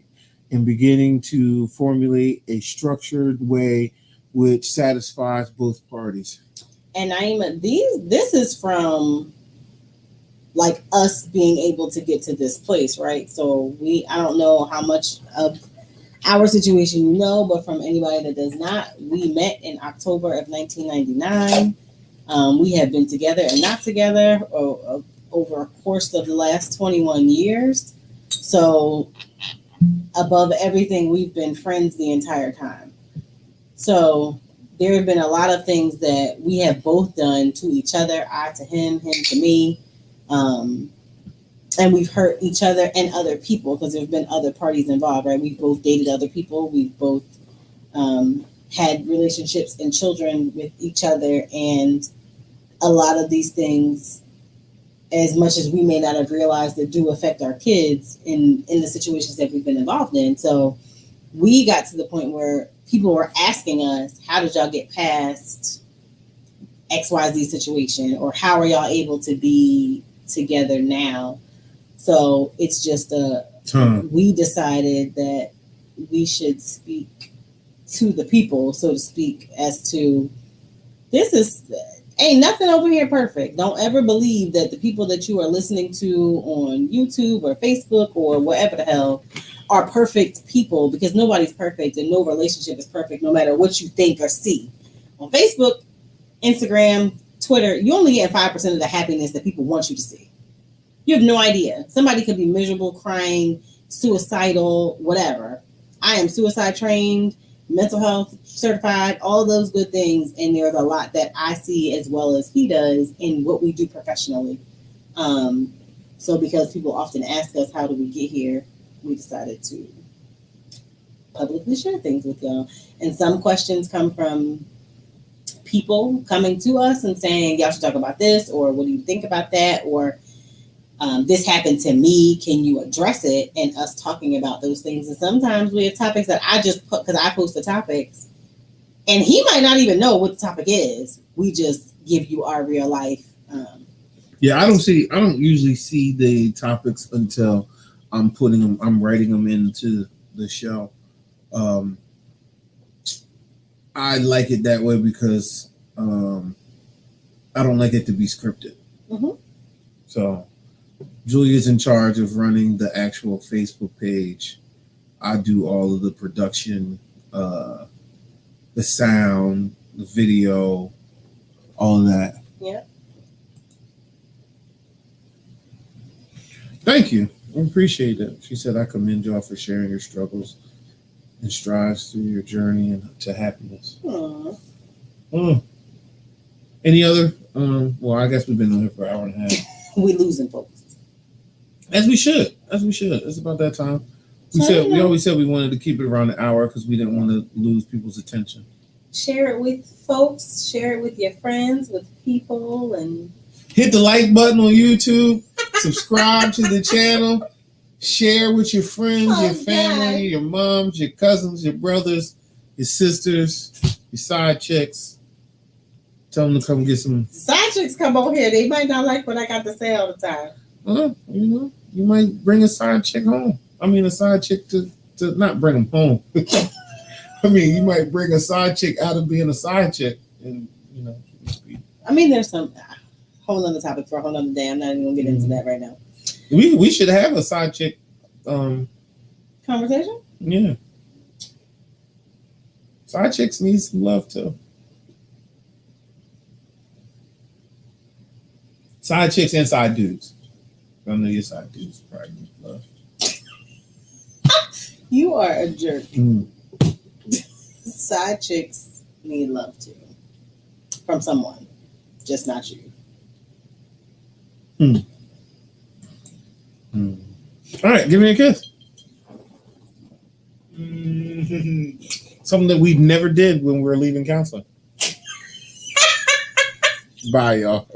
and beginning to formulate a structured way which satisfies both parties. And Naima, this is from like us being able to get to this place, right? So I don't know how much of our situation you know, but from anybody that does not, we met in October of 1999. We have been together and not together over a course of the last 21 years. So above everything, we've been friends the entire time. So there have been a lot of things that we have both done to each other, I to him, him to me. And we've hurt each other and other people because there's been other parties involved, right? We've both dated other people. We've both had relationships and children with each other. And a lot of these things as much as we may not have realized, that do affect our kids in the situations that we've been involved in. So we got to the point where people were asking us, how did y'all get past XYZ situation, or how are y'all able to be together now? So it's just we decided that we should speak to the people, so to speak, as to ain't nothing over here perfect. Don't ever believe that the people that you are listening to on YouTube or Facebook or whatever the hell are perfect people, because nobody's perfect and no relationship is perfect, no matter what you think or see. On Facebook, Instagram, Twitter, you only get 5% of the happiness that people want you to see. You have no idea. Somebody could be miserable, crying, suicidal, whatever. I am suicide trained, mental health certified, all those good things. And there's a lot that I see as well as he does in what we do professionally. So because people often ask us, how do we get here? We decided to publicly share things with y'all. And some questions come from people coming to us and saying, y'all should talk about this, or what do you think about that? Or this happened to me, can you address it? And us talking about those things. And sometimes we have topics that I just put, because I post the topics, and he might not even know what the topic is. We just give you our real life. Yeah, I don't usually see the topics until I'm writing them into the show. I like it that way because I don't like it to be scripted. Mm-hmm. So Julia's in charge of running the actual Facebook page. I do all of the production, the sound, the video, all of that. Yeah. Thank you. I appreciate it. She said, I commend y'all for sharing your struggles and strives through your journey and to happiness. Any other? Well, I guess we've been on here for an hour and a half. We losing folks. As we should. It's about that time. We always said we wanted to keep it around an hour because we didn't want to lose people's attention. Share it with folks. Share it with your friends, with people, and hit the like button on YouTube. Subscribe to the channel. Share with your friends, your family, your moms, your cousins, your brothers, your sisters, your side chicks. Tell them to come get some. Side chicks come over here. They might not like what I got to say all the time. You might bring a side chick home. I mean, a side chick to not bring them home. I mean, you might bring a side chick out of being a side chick, and I mean, there's some whole other topic for a whole other day. I'm not even gonna get into that right now. We should have a side chick conversation. Yeah, side chicks need some love too. Side chicks and side dudes. I know your side dudes probably need love. You are a jerk. Side chicks need love too. From someone. Just not you. All right, give me a kiss. Something that we never did when we were leaving counseling. Bye, y'all.